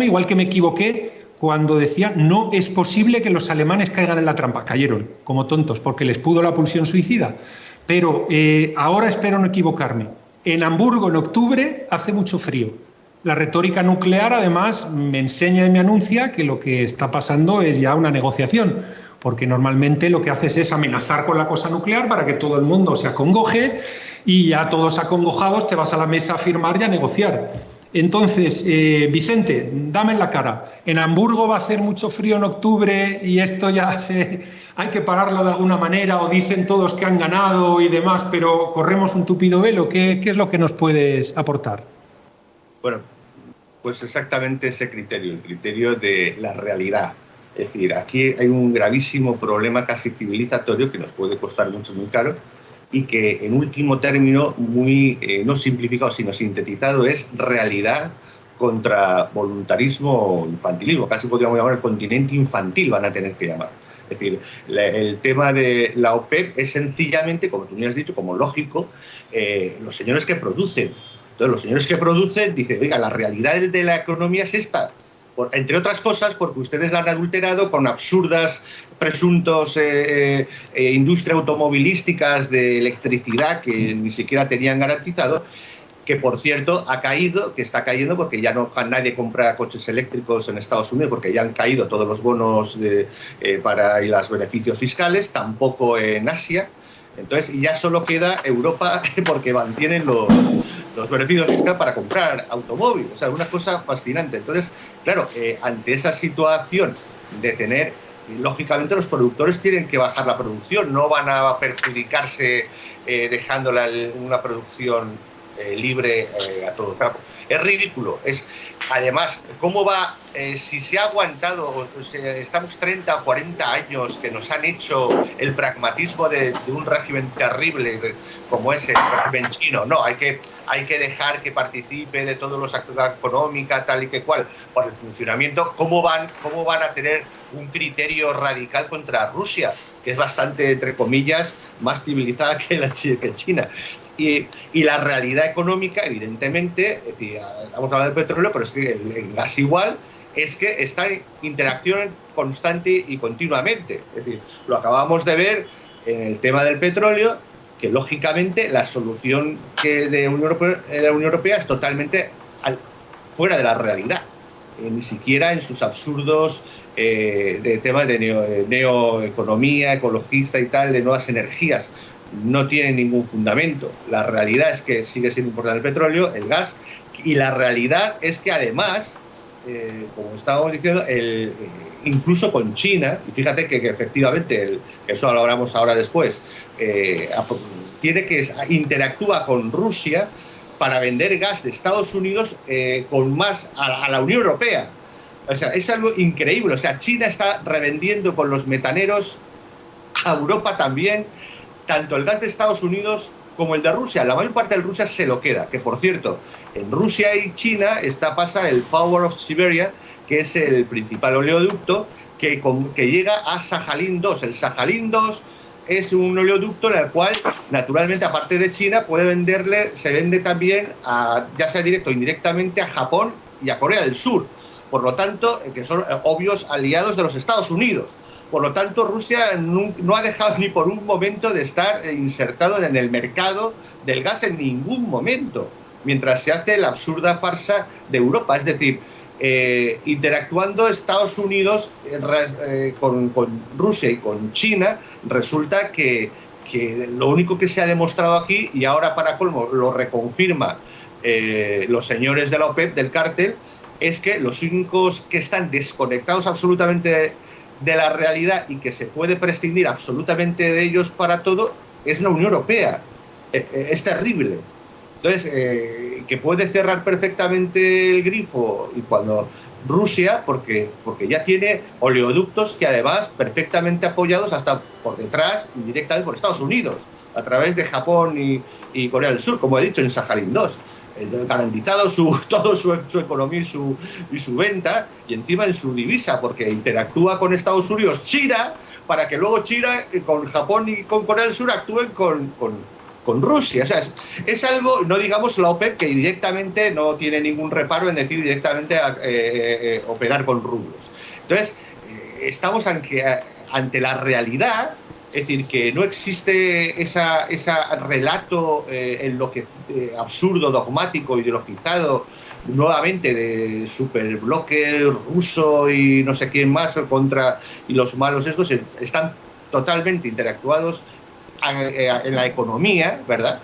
igual que me equivoqué cuando decía no es posible que los alemanes caigan en la trampa. Cayeron como tontos porque les pudo la pulsión suicida. Pero ahora espero no equivocarme. En Hamburgo, en octubre, hace mucho frío. La retórica nuclear, además, me enseña y me anuncia que lo que está pasando es ya una negociación, porque normalmente lo que haces es amenazar con la cosa nuclear para que todo el mundo se acongoje y ya todos acongojados te vas a la mesa a firmar y a negociar. Entonces, Vicente, dame en la cara. En Hamburgo va a hacer mucho frío en octubre y esto hay que pararlo de alguna manera, o dicen todos que han ganado y demás, pero corremos un tupido velo. ¿Qué es lo que nos puedes aportar? Bueno, pues exactamente ese criterio, el criterio de la realidad. Es decir, aquí hay un gravísimo problema casi civilizatorio que nos puede costar mucho, muy caro, y que en último término, muy no simplificado sino sintetizado, es realidad contra voluntarismo o infantilismo. Casi podríamos llamar el continente infantil, van a tener que llamar. Es decir, el tema de la OPEP es sencillamente, como tú me has dicho, como lógico, los señores que producen. Entonces, los señores que producen dicen, oiga, la realidad de la economía es esta. Entre otras cosas, porque ustedes la han adulterado con absurdas presuntos industria automovilísticas de electricidad que ni siquiera tenían garantizado, que por cierto ha caído, que está cayendo porque ya no nadie compra coches eléctricos en Estados Unidos porque ya han caído todos los bonos para y los beneficios fiscales, tampoco en Asia. Entonces ya solo queda Europa porque mantienen los beneficios fiscales para comprar automóviles. O sea, una cosa fascinante. Entonces, claro, ante esa situación de tener, lógicamente los productores tienen que bajar la producción, no van a perjudicarse dejándola una producción libre a todo trapo. Es ridículo. Además, ¿cómo va? Si se ha aguantado, estamos 30 o 40 años que nos han hecho el pragmatismo de un régimen terrible como es el régimen chino. No, hay que dejar que participe de todos los actos económicos, tal y que cual, por el funcionamiento. ¿Cómo van a tener un criterio radical contra Rusia, que es bastante, entre comillas, más civilizada que China? Y la realidad económica, evidentemente, es decir, estamos hablando de petróleo, pero es que el gas igual, es que está en interacción constante y continuamente. Es decir, lo acabamos de ver en el tema del petróleo, que lógicamente la solución de la Unión Europea es totalmente fuera de la realidad, ni siquiera en sus absurdos de temas de neoeconomía, ecologista y tal, de nuevas energías. No tiene ningún fundamento. La realidad es que sigue siendo importante el petróleo, el gas, y la realidad es que además, como estábamos diciendo, incluso con China, y fíjate que efectivamente, eso lo hablamos ahora después, interactúa con Rusia para vender gas de Estados Unidos con más a la Unión Europea. O sea, es algo increíble. O sea, China está revendiendo con los metaneros a Europa también, tanto el gas de Estados Unidos como el de Rusia. La mayor parte de Rusia se lo queda, que por cierto, en Rusia y China pasa el Power of Siberia, que es el principal oleoducto que llega a Sajalín 2. El Sajalín 2 es un oleoducto en el cual, naturalmente, aparte de China, se vende también, ya sea directo o indirectamente, a Japón y a Corea del Sur. Por lo tanto, que son obvios aliados de los Estados Unidos. Por lo tanto, Rusia no ha dejado ni por un momento de estar insertado en el mercado del gas en ningún momento, mientras se hace la absurda farsa de Europa. Es decir, interactuando Estados Unidos con Rusia y con China, resulta que lo único que se ha demostrado aquí, y ahora para colmo lo reconfirma los señores de la OPEP, del cártel, es que los únicos que están desconectados absolutamente de la realidad y que se puede prescindir absolutamente de ellos para todo es la Unión Europea. Es terrible. Entonces, que puede cerrar perfectamente el grifo y cuando Rusia, porque ya tiene oleoductos que además perfectamente apoyados hasta por detrás indirectamente por Estados Unidos, a través de Japón y Corea del Sur, como he dicho, en Sajalín 2. Garantizado toda su economía y su venta, y encima en su divisa, porque interactúa con Estados Unidos, China, para que luego China con Japón y con Corea del Sur actúen con Rusia. O sea, es algo, no digamos la OPEP, que directamente no tiene ningún reparo en decir directamente operar con rublos. Entonces, estamos ante la realidad. Es decir, que no existe ese relato absurdo, dogmático, ideologizado, nuevamente de superbloque ruso y no sé quién más y los malos estos están totalmente interactuados en la economía, ¿verdad?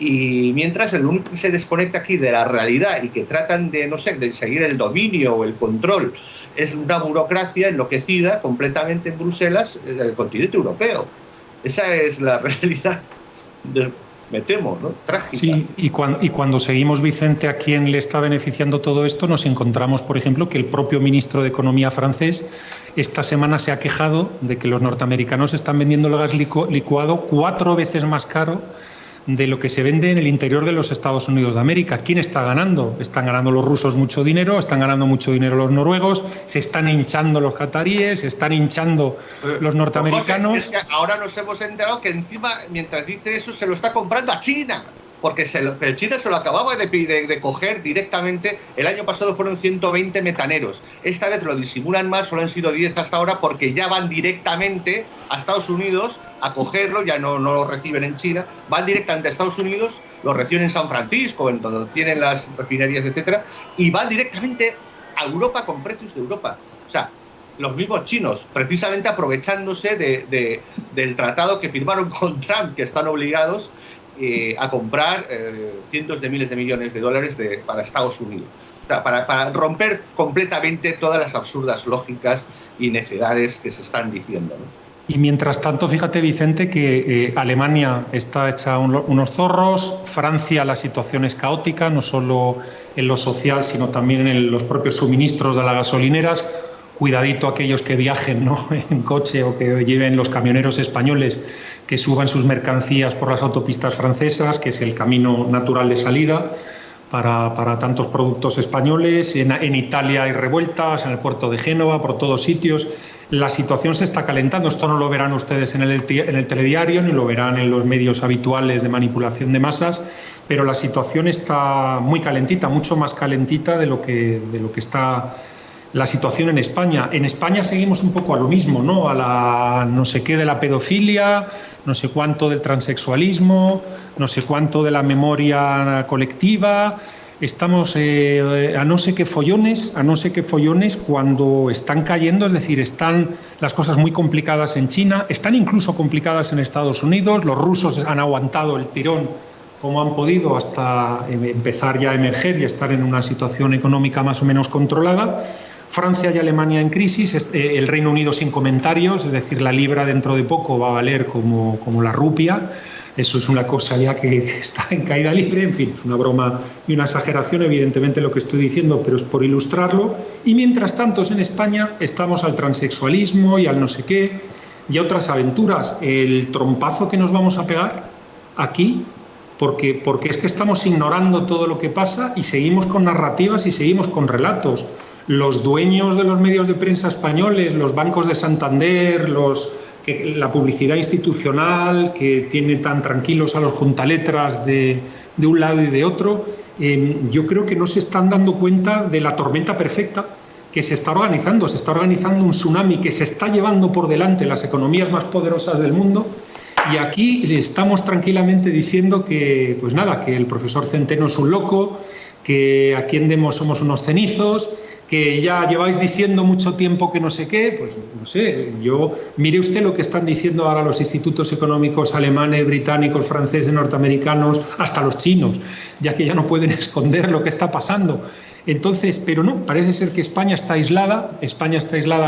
Y mientras el único que se desconecta aquí de la realidad y que tratan de, no sé, de seguir el dominio o el control es una burocracia enloquecida completamente en Bruselas del continente europeo. Esa es la realidad, me temo, ¿no? Trágica. Sí, y cuando seguimos, Vicente, a quién le está beneficiando todo esto, nos encontramos, por ejemplo, que el propio ministro de Economía francés esta semana se ha quejado de que los norteamericanos están vendiendo el gas licuado 4 veces más caro de lo que se vende en el interior de los Estados Unidos de América. ¿Quién está ganando? Están ganando los rusos mucho dinero, están ganando mucho dinero los noruegos, se están hinchando los cataríes, se están hinchando los norteamericanos. José, es que ahora nos hemos enterado que encima, mientras dice eso, se lo está comprando a China. Porque el China se lo acababa de coger directamente. El año pasado fueron 120 metaneros. Esta vez lo disimulan más, solo han sido 10 hasta ahora, porque ya van directamente a Estados Unidos a cogerlo, ya no lo reciben en China, van directamente a Estados Unidos, lo reciben en San Francisco, en donde tienen las refinerías, etcétera, y van directamente a Europa con precios de Europa. O sea, los mismos chinos, precisamente aprovechándose del tratado que firmaron con Trump, que están obligados a comprar cientos de miles de millones de dólares para Estados Unidos. O sea, para romper completamente todas las absurdas lógicas y necedades que se están diciendo, ¿no? Y mientras tanto, fíjate, Vicente, que Alemania está hecha unos zorros, Francia la situación es caótica, no solo en lo social, sino también en los propios suministros de las gasolineras. Cuidadito aquellos que viajen, ¿no?, en coche o que lleven los camioneros españoles que suban sus mercancías por las autopistas francesas, que es el camino natural de salida para tantos productos españoles. En Italia hay revueltas, en el puerto de Génova, por todos sitios. La situación se está calentando. Esto no lo verán ustedes en el telediario, ni lo verán en los medios habituales de manipulación de masas, pero la situación está muy calentita, mucho más calentita de lo que está la situación en España. En España seguimos un poco a lo mismo, ¿no? A la no sé qué de la pedofilia, no sé cuánto del transexualismo, no sé cuánto de la memoria colectiva. Estamos a no sé qué follones cuando están cayendo, es decir, están las cosas muy complicadas en China, están incluso complicadas en Estados Unidos, los rusos han aguantado el tirón como han podido hasta empezar ya a emerger y estar en una situación económica más o menos controlada. Francia y Alemania en crisis, el Reino Unido sin comentarios, es decir, la libra dentro de poco va a valer como la rupia. Eso es una cosa ya que está en caída libre, en fin, es una broma y una exageración, evidentemente, lo que estoy diciendo, pero es por ilustrarlo. Y mientras tanto, en España estamos al transexualismo y al no sé qué y a otras aventuras. El trompazo que nos vamos a pegar aquí, porque es que estamos ignorando todo lo que pasa y seguimos con narrativas y seguimos con relatos. Los dueños de los medios de prensa españoles, los bancos de Santander, la publicidad institucional que tiene tan tranquilos a los juntaletras de un lado y de otro, yo creo que no se están dando cuenta de la tormenta perfecta que se está organizando un tsunami que se está llevando por delante las economías más poderosas del mundo. Y aquí le estamos tranquilamente diciendo que, pues nada, que el profesor Centeno es un loco, que a quien demos somos unos cenizos, que ya lleváis diciendo mucho tiempo que no sé qué, pues no sé, mire usted lo que están diciendo ahora los institutos económicos alemanes, británicos, franceses, norteamericanos, hasta los chinos, ya que ya no pueden esconder lo que está pasando. Entonces, pero no, parece ser que España está aislada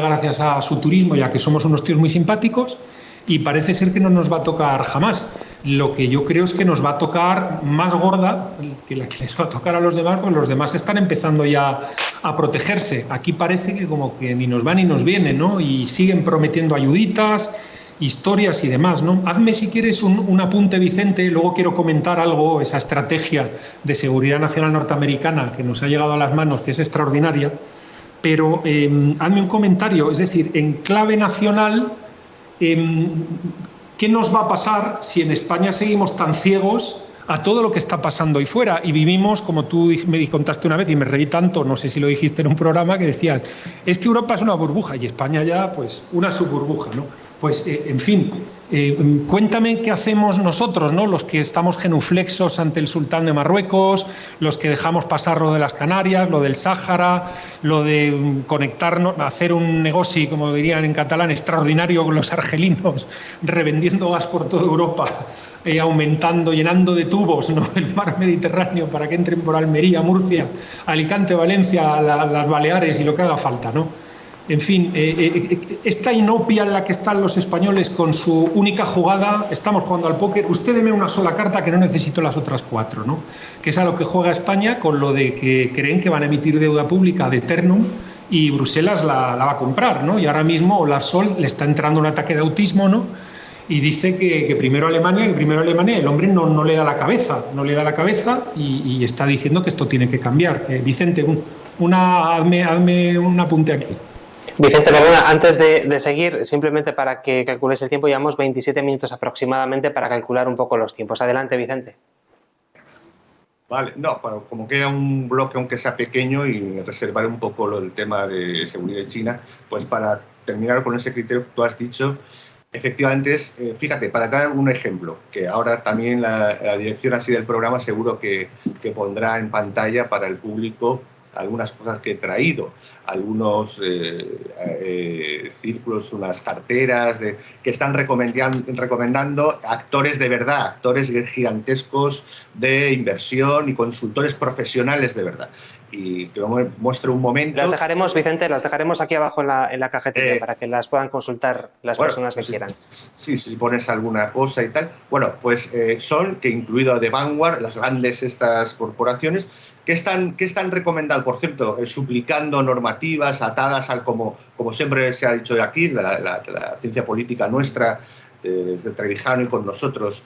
gracias a su turismo, ya que somos unos tíos muy simpáticos, y parece ser que no nos va a tocar jamás. Lo que yo creo es que nos va a tocar más gorda que la que les va a tocar a los demás, pues los demás están empezando ya a protegerse. Aquí parece que como que ni nos va ni nos viene, ¿no? Y siguen prometiendo ayuditas, historias y demás, ¿no? Hazme, si quieres, un apunte, Vicente, luego quiero comentar algo, esa estrategia de seguridad nacional norteamericana que nos ha llegado a las manos, que es extraordinaria, pero hazme un comentario, es decir, en clave nacional, ¿qué nos va a pasar si en España seguimos tan ciegos a todo lo que está pasando ahí fuera? Y vivimos, como tú me contaste una vez y me reí tanto, no sé si lo dijiste en un programa, que decías, es que Europa es una burbuja y España ya, pues, una subburbuja, ¿no? Pues, en fin, cuéntame qué hacemos nosotros, ¿no? Los que estamos genuflexos ante el sultán de Marruecos, los que dejamos pasar lo de las Canarias, lo del Sáhara, lo de conectarnos, hacer un negocio, como dirían en catalán, extraordinario con los argelinos, revendiendo gas por toda Europa aumentando, llenando de tubos, ¿no?, el mar Mediterráneo para que entren por Almería, Murcia, Alicante, Valencia, las Baleares y lo que haga falta, ¿no? En fin, esta inopia en la que están los españoles con su única jugada, estamos jugando al póker, usted deme una sola carta que no necesito las otras 4, ¿no? Que es a lo que juega España con lo de que creen que van a emitir deuda pública de eternum y Bruselas la va a comprar, ¿no? Y ahora mismo Olaf Scholz le está entrando un ataque de autismo, ¿no? Y dice que primero Alemania, el hombre no le da la cabeza, y está diciendo que esto tiene que cambiar. Vicente, hazme un apunte aquí. Vicente Laguna, antes de seguir, simplemente para que calcules el tiempo, llevamos 27 minutos aproximadamente para calcular un poco los tiempos. Adelante, Vicente. Vale, no, como queda un bloque, aunque sea pequeño, y reservar un poco lo del tema de seguridad de China, pues para terminar con ese criterio que tú has dicho, efectivamente es, fíjate, para dar un ejemplo, que ahora también la dirección así del programa seguro que pondrá en pantalla para el público algunas cosas que he traído, algunos círculos, unas carteras que están recomendando actores de verdad, actores gigantescos de inversión y consultores profesionales de verdad. Y te lo muestro un momento. Las dejaremos, Vicente, las dejaremos aquí abajo en la cajetilla para que las puedan consultar las personas que quieran. Sí, si pones alguna cosa y tal. Bueno, pues son, que incluido The Vanguard, las grandes estas corporaciones, que están recomendando, por cierto, suplicando normativas atadas al, como siempre se ha dicho de aquí, la ciencia política nuestra, desde Trevijano y con nosotros,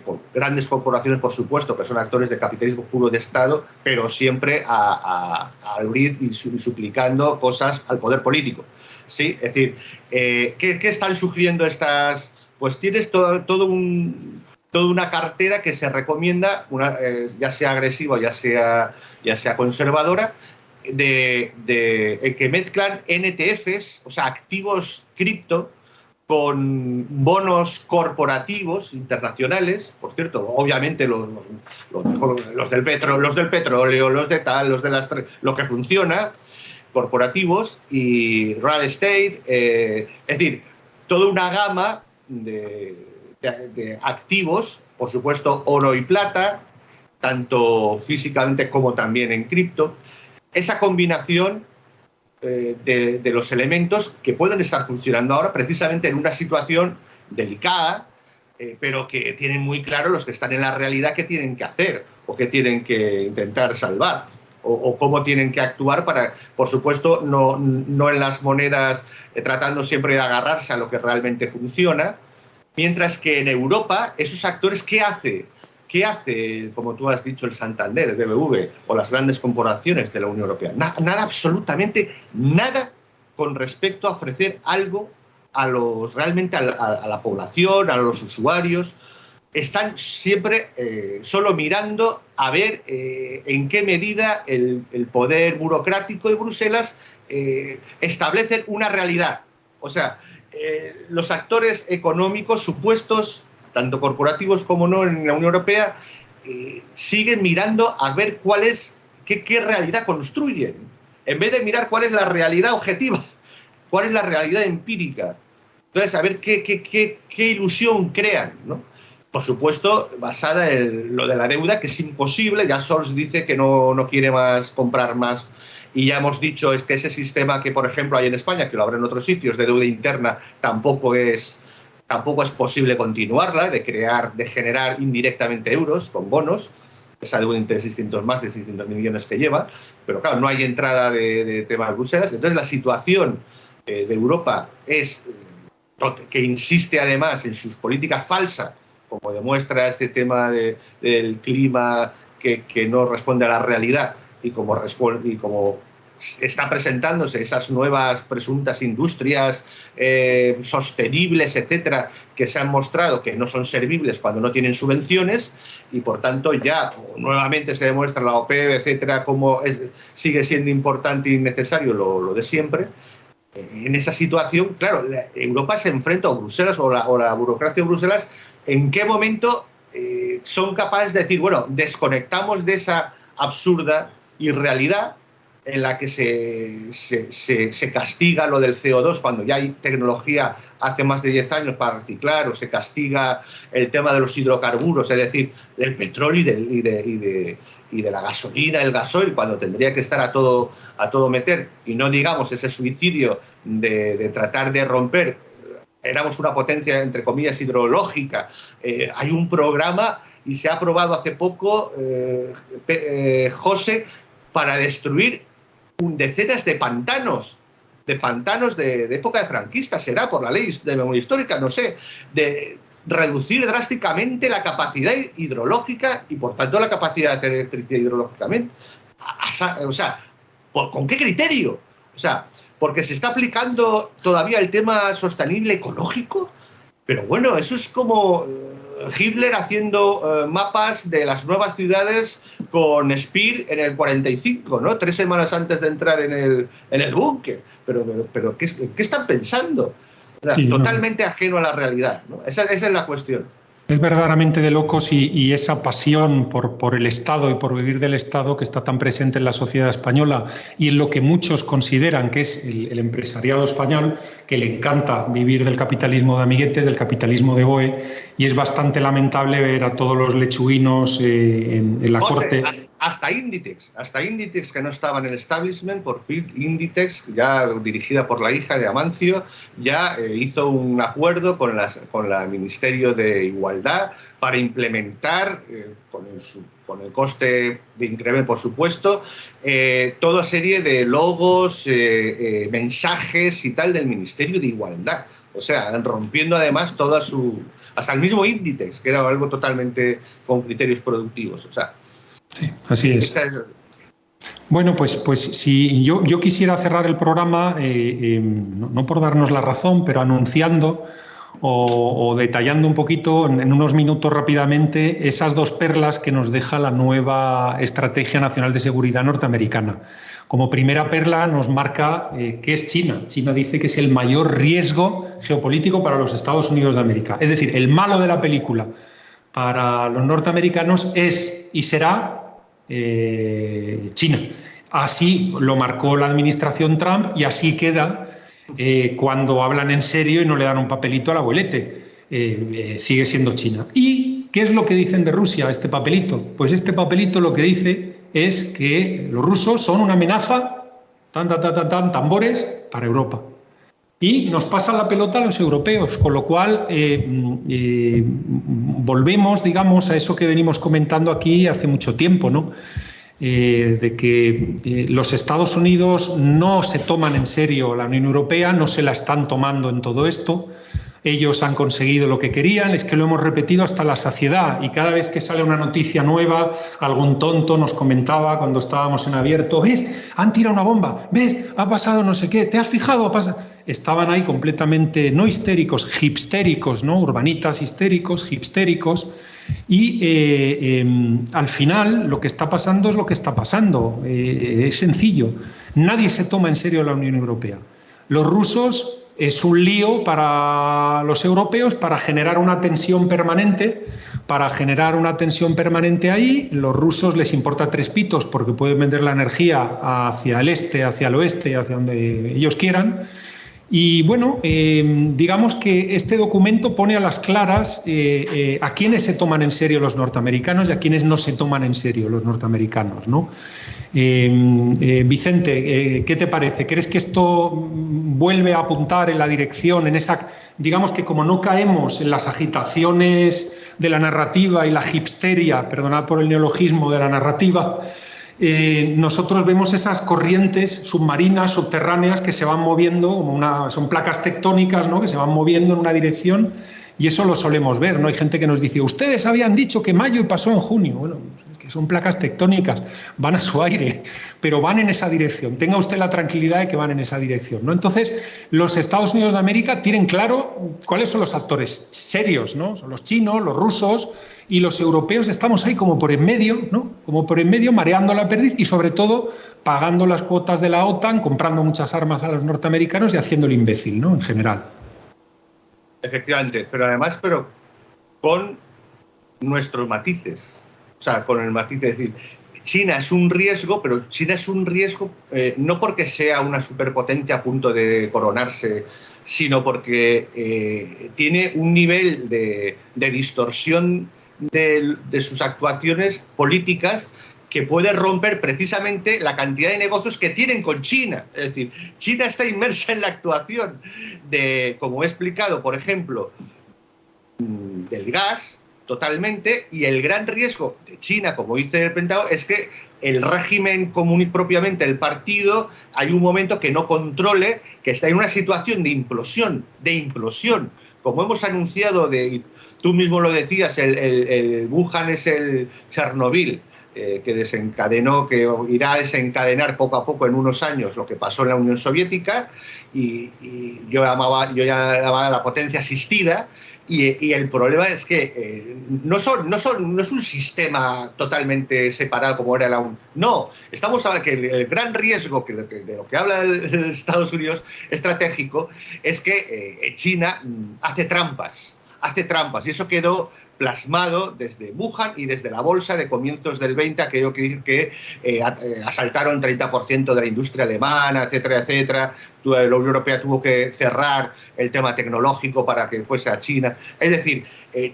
con grandes corporaciones, por supuesto, que son actores de capitalismo puro de Estado, pero siempre a abrir y suplicando cosas al poder político. ¿Sí? Es decir, ¿qué están sugiriendo estas? Pues tienes toda una cartera que se recomienda, ya sea agresiva, ya sea conservadora, que mezclan NTFs, o sea, activos cripto, con bonos corporativos internacionales, por cierto, obviamente los del petróleo, los de tal, lo que funciona, corporativos y real estate, es decir, toda una gama de activos, por supuesto oro y plata, tanto físicamente como también en cripto. Esa combinación de los elementos que pueden estar funcionando ahora precisamente en una situación delicada, pero que tienen muy claro los que están en la realidad qué tienen que hacer o qué tienen que intentar salvar o cómo tienen que actuar para, por supuesto, no en las monedas tratando siempre de agarrarse a lo que realmente funciona, mientras que en Europa esos actores ¿qué hace? ¿Qué hace, como tú has dicho, el Santander, el BBV o las grandes corporaciones de la Unión Europea? Nada, absolutamente nada con respecto a ofrecer algo realmente a la población, a los usuarios. Están siempre solo mirando a ver en qué medida el poder burocrático de Bruselas establecen una realidad. O sea, los actores económicos supuestos, tanto corporativos como no en la Unión Europea, siguen mirando a ver qué realidad construyen, en vez de mirar cuál es la realidad objetiva, cuál es la realidad empírica. Entonces, a ver qué ilusión crean, ¿no? Por supuesto, basada en lo de la deuda, que es imposible. Ya Scholz dice que no quiere comprar más. Y ya hemos dicho que ese sistema que, por ejemplo, hay en España, que lo habrá en otros sitios, de deuda interna, tampoco es posible continuarla, de generar indirectamente euros con bonos, esa deuda de 600 millones que lleva, pero claro, no hay entrada de tema de Bruselas. Entonces la situación de Europa es que insiste además en sus políticas falsas, como demuestra este tema del clima que no responde a la realidad y como está presentándose esas nuevas presuntas industrias sostenibles, etcétera, que se han mostrado que no son servibles cuando no tienen subvenciones y por tanto ya nuevamente se demuestra la OPEP, etcétera, como sigue siendo importante y necesario lo de siempre. En esa situación, claro, Europa se enfrenta a Bruselas o la burocracia de Bruselas. ¿En qué momento son capaces de decir, bueno, desconectamos de esa absurda irrealidad en la que se castiga lo del CO2 cuando ya hay tecnología hace más de 10 años para reciclar, o se castiga el tema de los hidrocarburos, es decir, del petróleo y de la gasolina, el gasoil, cuando tendría que estar a todo meter, y no digamos ese suicidio de tratar de romper. Éramos una potencia, entre comillas, hidrológica. Hay un programa, y se ha aprobado hace poco, José, para destruir decenas de pantanos de época de franquista, será por la ley de memoria histórica, no sé, de reducir drásticamente la capacidad hidrológica y, por tanto, la capacidad de hacer electricidad hidrológicamente. O sea, ¿con qué criterio? O sea, porque se está aplicando todavía el tema sostenible ecológico. Pero bueno, eso es como Hitler haciendo mapas de las nuevas ciudades con Speer en el 45, ¿no? 3 semanas antes de entrar en el búnker. Pero ¿qué están pensando? O sea, sí, totalmente ajeno a la realidad, ¿no? Esa es la cuestión. Es verdaderamente de locos, y esa pasión por el Estado y por vivir del Estado que está tan presente en la sociedad española y en lo que muchos consideran que es el empresariado español, que le encanta vivir del capitalismo de amiguetes, del capitalismo de BOE, y es bastante lamentable ver a todos los lechuguinos en la corte. Hasta Inditex, que no estaba en el establishment, por fin Inditex, ya dirigida por la hija de Amancio, ya hizo un acuerdo con el Ministerio de Igualdad para implementar, con el coste de incremento, por supuesto, toda serie de logos, mensajes y tal del Ministerio de Igualdad. O sea, rompiendo además hasta el mismo Inditex, que era algo totalmente con criterios productivos. O sea, sí, así es. Bueno, pues si yo quisiera cerrar el programa, no por darnos la razón, pero anunciando o detallando un poquito en unos minutos rápidamente esas 2 perlas que nos deja la nueva Estrategia Nacional de Seguridad norteamericana. Como primera perla nos marca qué es China. China dice que es el mayor riesgo geopolítico para los Estados Unidos de América. Es decir, el malo de la película para los norteamericanos es y será China. Así lo marcó la administración Trump, y así queda cuando hablan en serio y no le dan un papelito al abuelete. Sigue siendo China. ¿Y qué es lo que dicen de Rusia, este papelito? Pues este papelito lo que dice es que los rusos son una amenaza, tambores, para Europa. Y nos pasan la pelota a los europeos, con lo cual volvemos, digamos, a eso que venimos comentando aquí hace mucho tiempo, ¿no? De que los Estados Unidos no se toman en serio la Unión Europea, no se la están tomando en todo esto. Ellos han conseguido lo que querían, es que lo hemos repetido hasta la saciedad, y cada vez que sale una noticia nueva, algún tonto nos comentaba cuando estábamos en abierto: ¿ves? Han tirado una bomba, ¿ves? Ha pasado no sé qué, ¿te has fijado? Estaban ahí completamente, no histéricos, hipstéricos, ¿no? Urbanitas histéricos, hipstéricos, y al final lo que está pasando es lo que está pasando. Es sencillo, nadie se toma en serio la Unión Europea. Los rusos es un lío para los europeos, para generar una tensión permanente. Ahí, los rusos les importa 3 pitos, porque pueden vender la energía hacia el este, hacia el oeste, hacia donde ellos quieran. Y bueno, digamos que este documento pone a las claras a quiénes se toman en serio los norteamericanos y a quiénes no se toman en serio los norteamericanos, ¿no? Vicente, ¿qué te parece? ¿Crees que esto vuelve a apuntar en la dirección, en esa, digamos que como no caemos en las agitaciones de la narrativa y la hipsteria, perdonad por el neologismo, de la narrativa, nosotros vemos esas corrientes submarinas, subterráneas, que se van moviendo, son placas tectónicas, ¿no?, que se van moviendo en una dirección, y eso lo solemos ver, ¿no? Hay gente que nos dice: ustedes habían dicho que mayo y pasó en junio. Bueno, que son placas tectónicas, van a su aire, pero van en esa dirección. Tenga usted la tranquilidad de que van en esa dirección, ¿no? Entonces, los Estados Unidos de América tienen claro cuáles son los actores serios, ¿no? Son los chinos, los rusos, y los europeos estamos ahí como por en medio, ¿no? Como por en medio, mareando la perdiz, y sobre todo pagando las cuotas de la OTAN, comprando muchas armas a los norteamericanos y haciendo el imbécil, ¿no?, en general. Efectivamente, pero además con nuestros matices. O sea, con el matiz de decir, China es un riesgo, pero China es un riesgo no porque sea una superpotencia a punto de coronarse, sino porque tiene un nivel de distorsión de sus actuaciones políticas que puede romper precisamente la cantidad de negocios que tienen con China. Es decir, China está inmersa en la actuación de, como he explicado, por ejemplo, del gas totalmente, y el gran riesgo de China, como dice el Pentágono, es que el régimen común propiamente, el partido, hay un momento que no controle, que está en una situación de implosión, como hemos anunciado, tú mismo lo decías, el Wuhan es el Chernobyl, que desencadenó, que irá a desencadenar poco a poco en unos años lo que pasó en la Unión Soviética, y yo ya llamaba la potencia asistida, y el problema es que no es un sistema totalmente separado como era la Unión. No, estamos hablando que el gran riesgo de lo que habla el Estados Unidos estratégico es que China hace trampas, y eso quedó plasmado desde Wuhan y desde la bolsa de comienzos del 20, aquello que asaltaron 30% de la industria alemana, etcétera, etcétera. La Unión Europea tuvo que cerrar el tema tecnológico para que fuese a China. Es decir,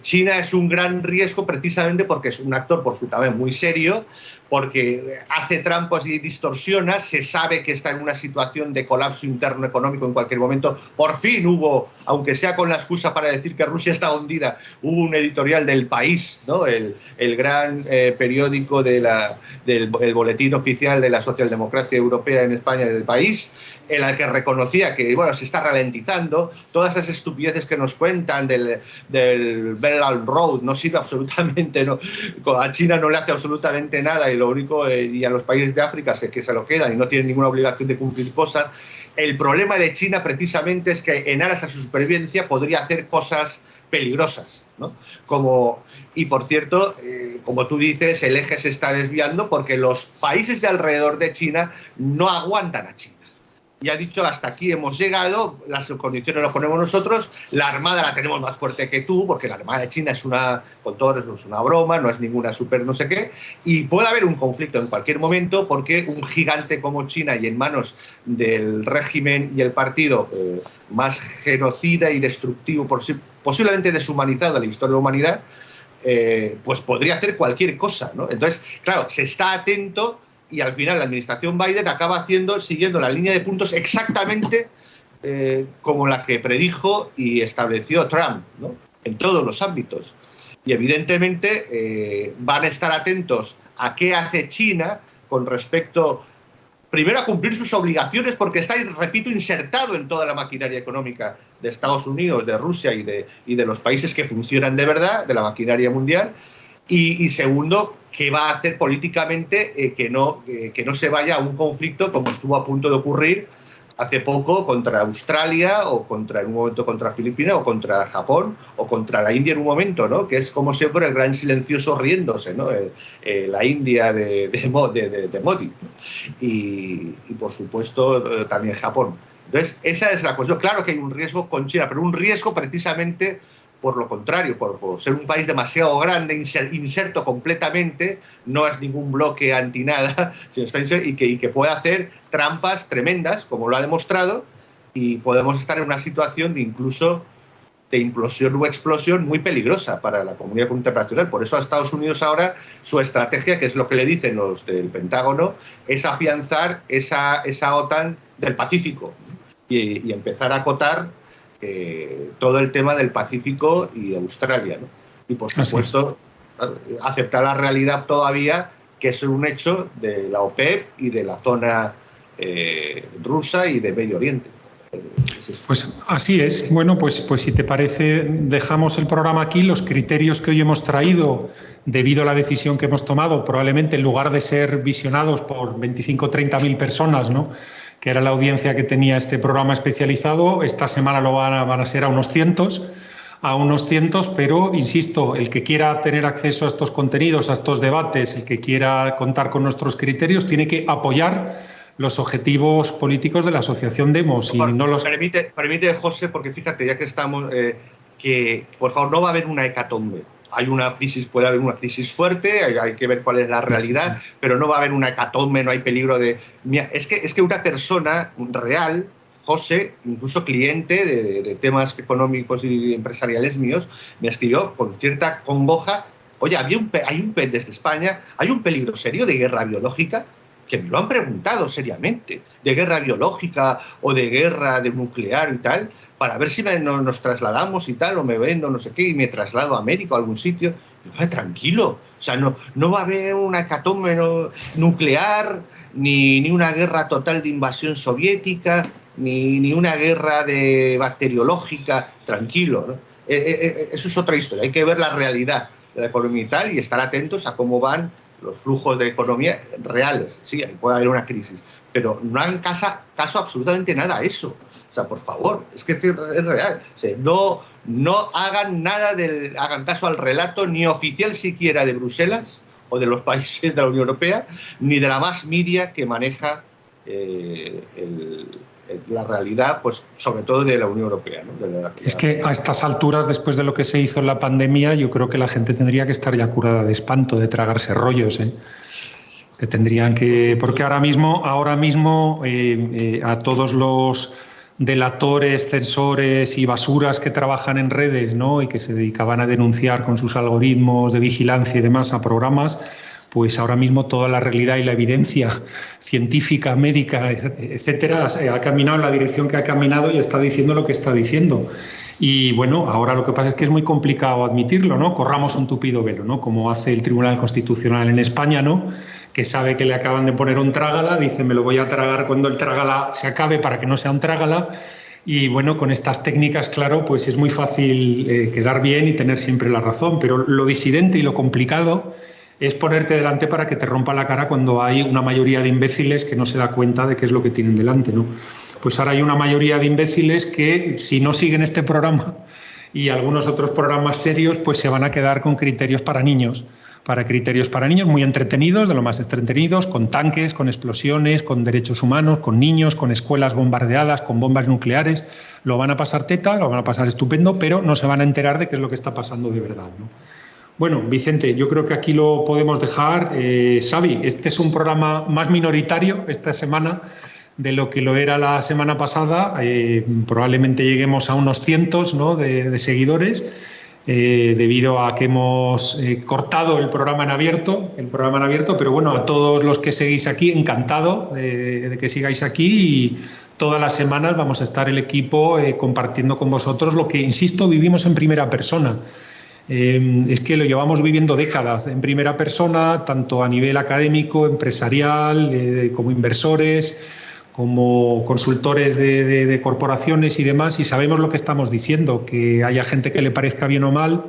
China es un gran riesgo precisamente porque es un actor por su tamaño muy serio, porque hace trampas y distorsiona, se sabe que está en una situación de colapso interno económico en cualquier momento. Por fin hubo, aunque sea con la excusa para decir que Rusia está hundida, hubo un editorial del País, ¿no? el gran periódico del boletín oficial de la socialdemocracia europea en España, del País, en la que reconocía que se está ralentizando, todas esas estupideces que nos cuentan del Belt and Road no sirve absolutamente, no, a China no le hace absolutamente nada, y lo único, y a los países de África que se lo quedan y no tienen ninguna obligación de cumplir cosas. El problema de China precisamente es que en aras a su supervivencia podría hacer cosas peligrosas, ¿no? Y por cierto, como tú dices, el eje se está desviando porque los países de alrededor de China no aguantan a China. Ya ha dicho, hasta aquí hemos llegado, las condiciones las ponemos nosotros, la armada la tenemos más fuerte que tú, porque la armada de China es con todo eso, es una broma, no es ninguna super no sé qué, y puede haber un conflicto en cualquier momento porque un gigante como China, y en manos del régimen y el partido más genocida y destructivo, posiblemente deshumanizado de la historia de la humanidad, pues podría hacer cualquier cosa, ¿no? Entonces, claro, se está atento, y al final la administración Biden acaba siguiendo la línea de puntos exactamente como la que predijo y estableció Trump, ¿no? En todos los ámbitos. Y evidentemente van a estar atentos a qué hace China con respecto, primero, a cumplir sus obligaciones, porque está, repito, insertado en toda la maquinaria económica de Estados Unidos, de Rusia y de los países que funcionan de verdad, de la maquinaria mundial. Y segundo, ¿qué va a hacer políticamente que no se vaya a un conflicto como estuvo a punto de ocurrir hace poco contra Australia, o en un momento contra Filipinas, o contra Japón, o contra la India en un momento, ¿no? Que es, como siempre, el gran silencioso riéndose, ¿no? La India de Modi. Y por supuesto, también Japón. Entonces, esa es la cuestión. Claro que hay un riesgo con China, pero un riesgo precisamente por lo contrario, por ser un país demasiado grande, inserto completamente, no es ningún bloque anti nada, sino está inserto, y que puede hacer trampas tremendas, como lo ha demostrado, y podemos estar en una situación de incluso de implosión o explosión muy peligrosa para la comunidad internacional. Por eso a Estados Unidos ahora su estrategia, que es lo que le dicen los del Pentágono, es afianzar esa OTAN del Pacífico y empezar a acotar todo el tema del Pacífico y de Australia, ¿no? Y por supuesto aceptar la realidad todavía, que es un hecho de la OPEP y de la zona rusa y de Medio Oriente. Pues así es. Bueno, pues si te parece, dejamos el programa aquí. Los criterios que hoy hemos traído, debido a la decisión que hemos tomado, probablemente en lugar de ser visionados por 25 o 30 mil personas, ¿no?, que era la audiencia que tenía este programa especializado, esta semana van a ser a unos cientos, pero insisto, el que quiera tener acceso a estos contenidos, a estos debates, el que quiera contar con nuestros criterios, tiene que apoyar los objetivos políticos de la asociación Demos. Permite, José, porque fíjate, ya que estamos, que por favor no va a haber una hecatombe. hay una crisis, puede haber una crisis fuerte, hay que ver cuál es la realidad, pero no va a haber una hecatombe, no hay peligro de... Mira, es que una persona real, José, incluso cliente de temas económicos y empresariales míos, me escribió con cierta congoja: oye, desde España, ¿hay un peligro serio de guerra biológica? Que me lo han preguntado seriamente, de guerra biológica o de guerra nuclear y tal, para ver si nos trasladamos y tal, o me vendo no sé qué, y me traslado a América o a algún sitio. Yo, tranquilo, o sea, no va a haber una hecatombe nuclear, ni una guerra total de invasión soviética, ni una guerra bacteriológica, tranquilo, ¿no? Eso es otra historia, hay que ver la realidad de la economía y tal, y estar atentos a cómo van los flujos de economía reales. Sí, puede haber una crisis, pero no hagan caso absolutamente nada a eso. O sea, por favor, es real. O sea, no hagan hagan caso al relato ni oficial siquiera de Bruselas o de los países de la Unión Europea, ni de la mass media que maneja la realidad, pues sobre todo de la Unión Europea, ¿no? Es que a estas alturas, después de lo que se hizo en la pandemia, yo creo que la gente tendría que estar ya curada de espanto, de tragarse rollos, ¿eh? Que tendrían que... Porque ahora mismo a todos los delatores, censores y basuras que trabajan en redes, ¿no?, y que se dedicaban a denunciar con sus algoritmos de vigilancia y demás a programas, pues ahora mismo toda la realidad y la evidencia científica, médica, etcétera, ha caminado en la dirección que ha caminado y está diciendo lo que está diciendo. Y bueno, ahora lo que pasa es que es muy complicado admitirlo, ¿no? Corramos un tupido velo, ¿no? Como hace el Tribunal Constitucional en España, ¿no?, que sabe que le acaban de poner un trágala, dice: me lo voy a tragar cuando el trágala se acabe para que no sea un trágala. Y bueno, con estas técnicas, claro, pues es muy fácil quedar bien y tener siempre la razón, pero lo disidente y lo complicado es ponerte delante para que te rompa la cara cuando hay una mayoría de imbéciles que no se da cuenta de qué es lo que tienen delante, ¿no? Pues ahora hay una mayoría de imbéciles que, si no siguen este programa y algunos otros programas serios, pues se van a quedar con criterios para niños muy entretenidos, de lo más entretenidos, con tanques, con explosiones, con derechos humanos, con niños, con escuelas bombardeadas, con bombas nucleares. Lo van a pasar teta, lo van a pasar estupendo, pero no se van a enterar de qué es lo que está pasando de verdad, ¿no? Bueno, Vicente, yo creo que aquí lo podemos dejar. Xavi, este es un programa más minoritario esta semana de lo que lo era la semana pasada. Probablemente lleguemos a unos cientos, ¿no?, de seguidores, debido a que hemos cortado el programa en abierto, pero bueno, a todos los que seguís aquí, encantado de que sigáis aquí, y todas las semanas vamos a estar el equipo compartiendo con vosotros lo que, insisto, vivimos en primera persona. Es que lo llevamos viviendo décadas en primera persona, tanto a nivel académico, empresarial, como inversores, como consultores de corporaciones y demás, y sabemos lo que estamos diciendo. Que haya gente que le parezca bien o mal,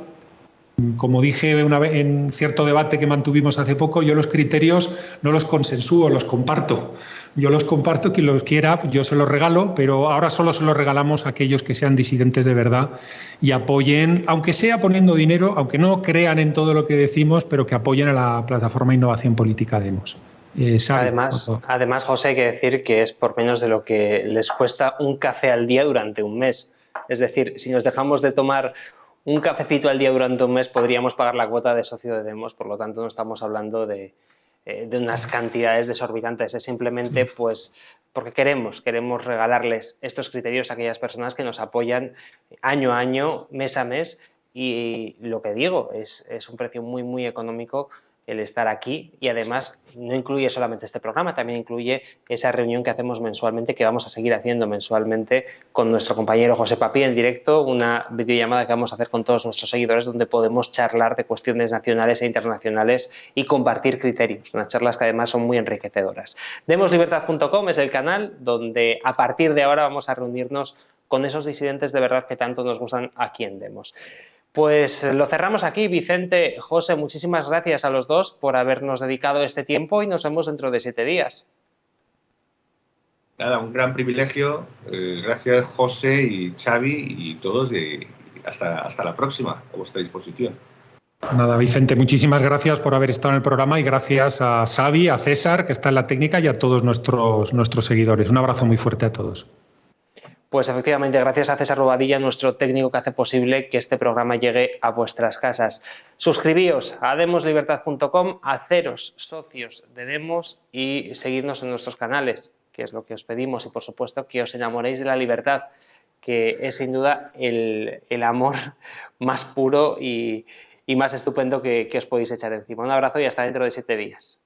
como dije una vez en cierto debate que mantuvimos hace poco, yo los criterios no los consensúo, los comparto. Yo los comparto, quien los quiera, yo se los regalo, pero ahora solo se los regalamos a aquellos que sean disidentes de verdad y apoyen, aunque sea poniendo dinero, aunque no crean en todo lo que decimos, pero que apoyen a la plataforma Innovación Política Demos. Además, José, hay que decir que es por menos de lo que les cuesta un café al día durante un mes. Es decir, si nos dejamos de tomar un cafecito al día durante un mes, podríamos pagar la cuota de socio de Demos. Por lo tanto, no estamos hablando de unas cantidades desorbitantes. Es simplemente pues porque queremos regalarles estos criterios a aquellas personas que nos apoyan año a año, mes a mes. Y lo que digo, es un precio muy, muy económico el estar aquí, y además no incluye solamente este programa, también incluye esa reunión que hacemos mensualmente, que vamos a seguir haciendo mensualmente con nuestro compañero José Papi en directo, una videollamada que vamos a hacer con todos nuestros seguidores, donde podemos charlar de cuestiones nacionales e internacionales y compartir criterios, unas charlas que además son muy enriquecedoras. Demoslibertad.com es el canal donde a partir de ahora vamos a reunirnos con esos disidentes de verdad que tanto nos gustan aquí en Demos. Pues lo cerramos aquí. Vicente, José, muchísimas gracias a los dos por habernos dedicado este tiempo y nos vemos dentro de 7 días. Nada, un gran privilegio. Gracias, José y Xavi y todos. Hasta la próxima, a vuestra disposición. Nada, Vicente, muchísimas gracias por haber estado en el programa, y gracias a Xavi, a César, que está en la técnica, y a todos nuestros seguidores. Un abrazo muy fuerte a todos. Pues efectivamente, gracias a César Bobadilla, nuestro técnico que hace posible que este programa llegue a vuestras casas. Suscribíos a demoslibertad.com, haceros socios de Demos y seguidnos en nuestros canales, que es lo que os pedimos, y por supuesto que os enamoréis de la libertad, que es sin duda el amor más puro y más estupendo que os podéis echar encima. Un abrazo y hasta dentro de 7 días.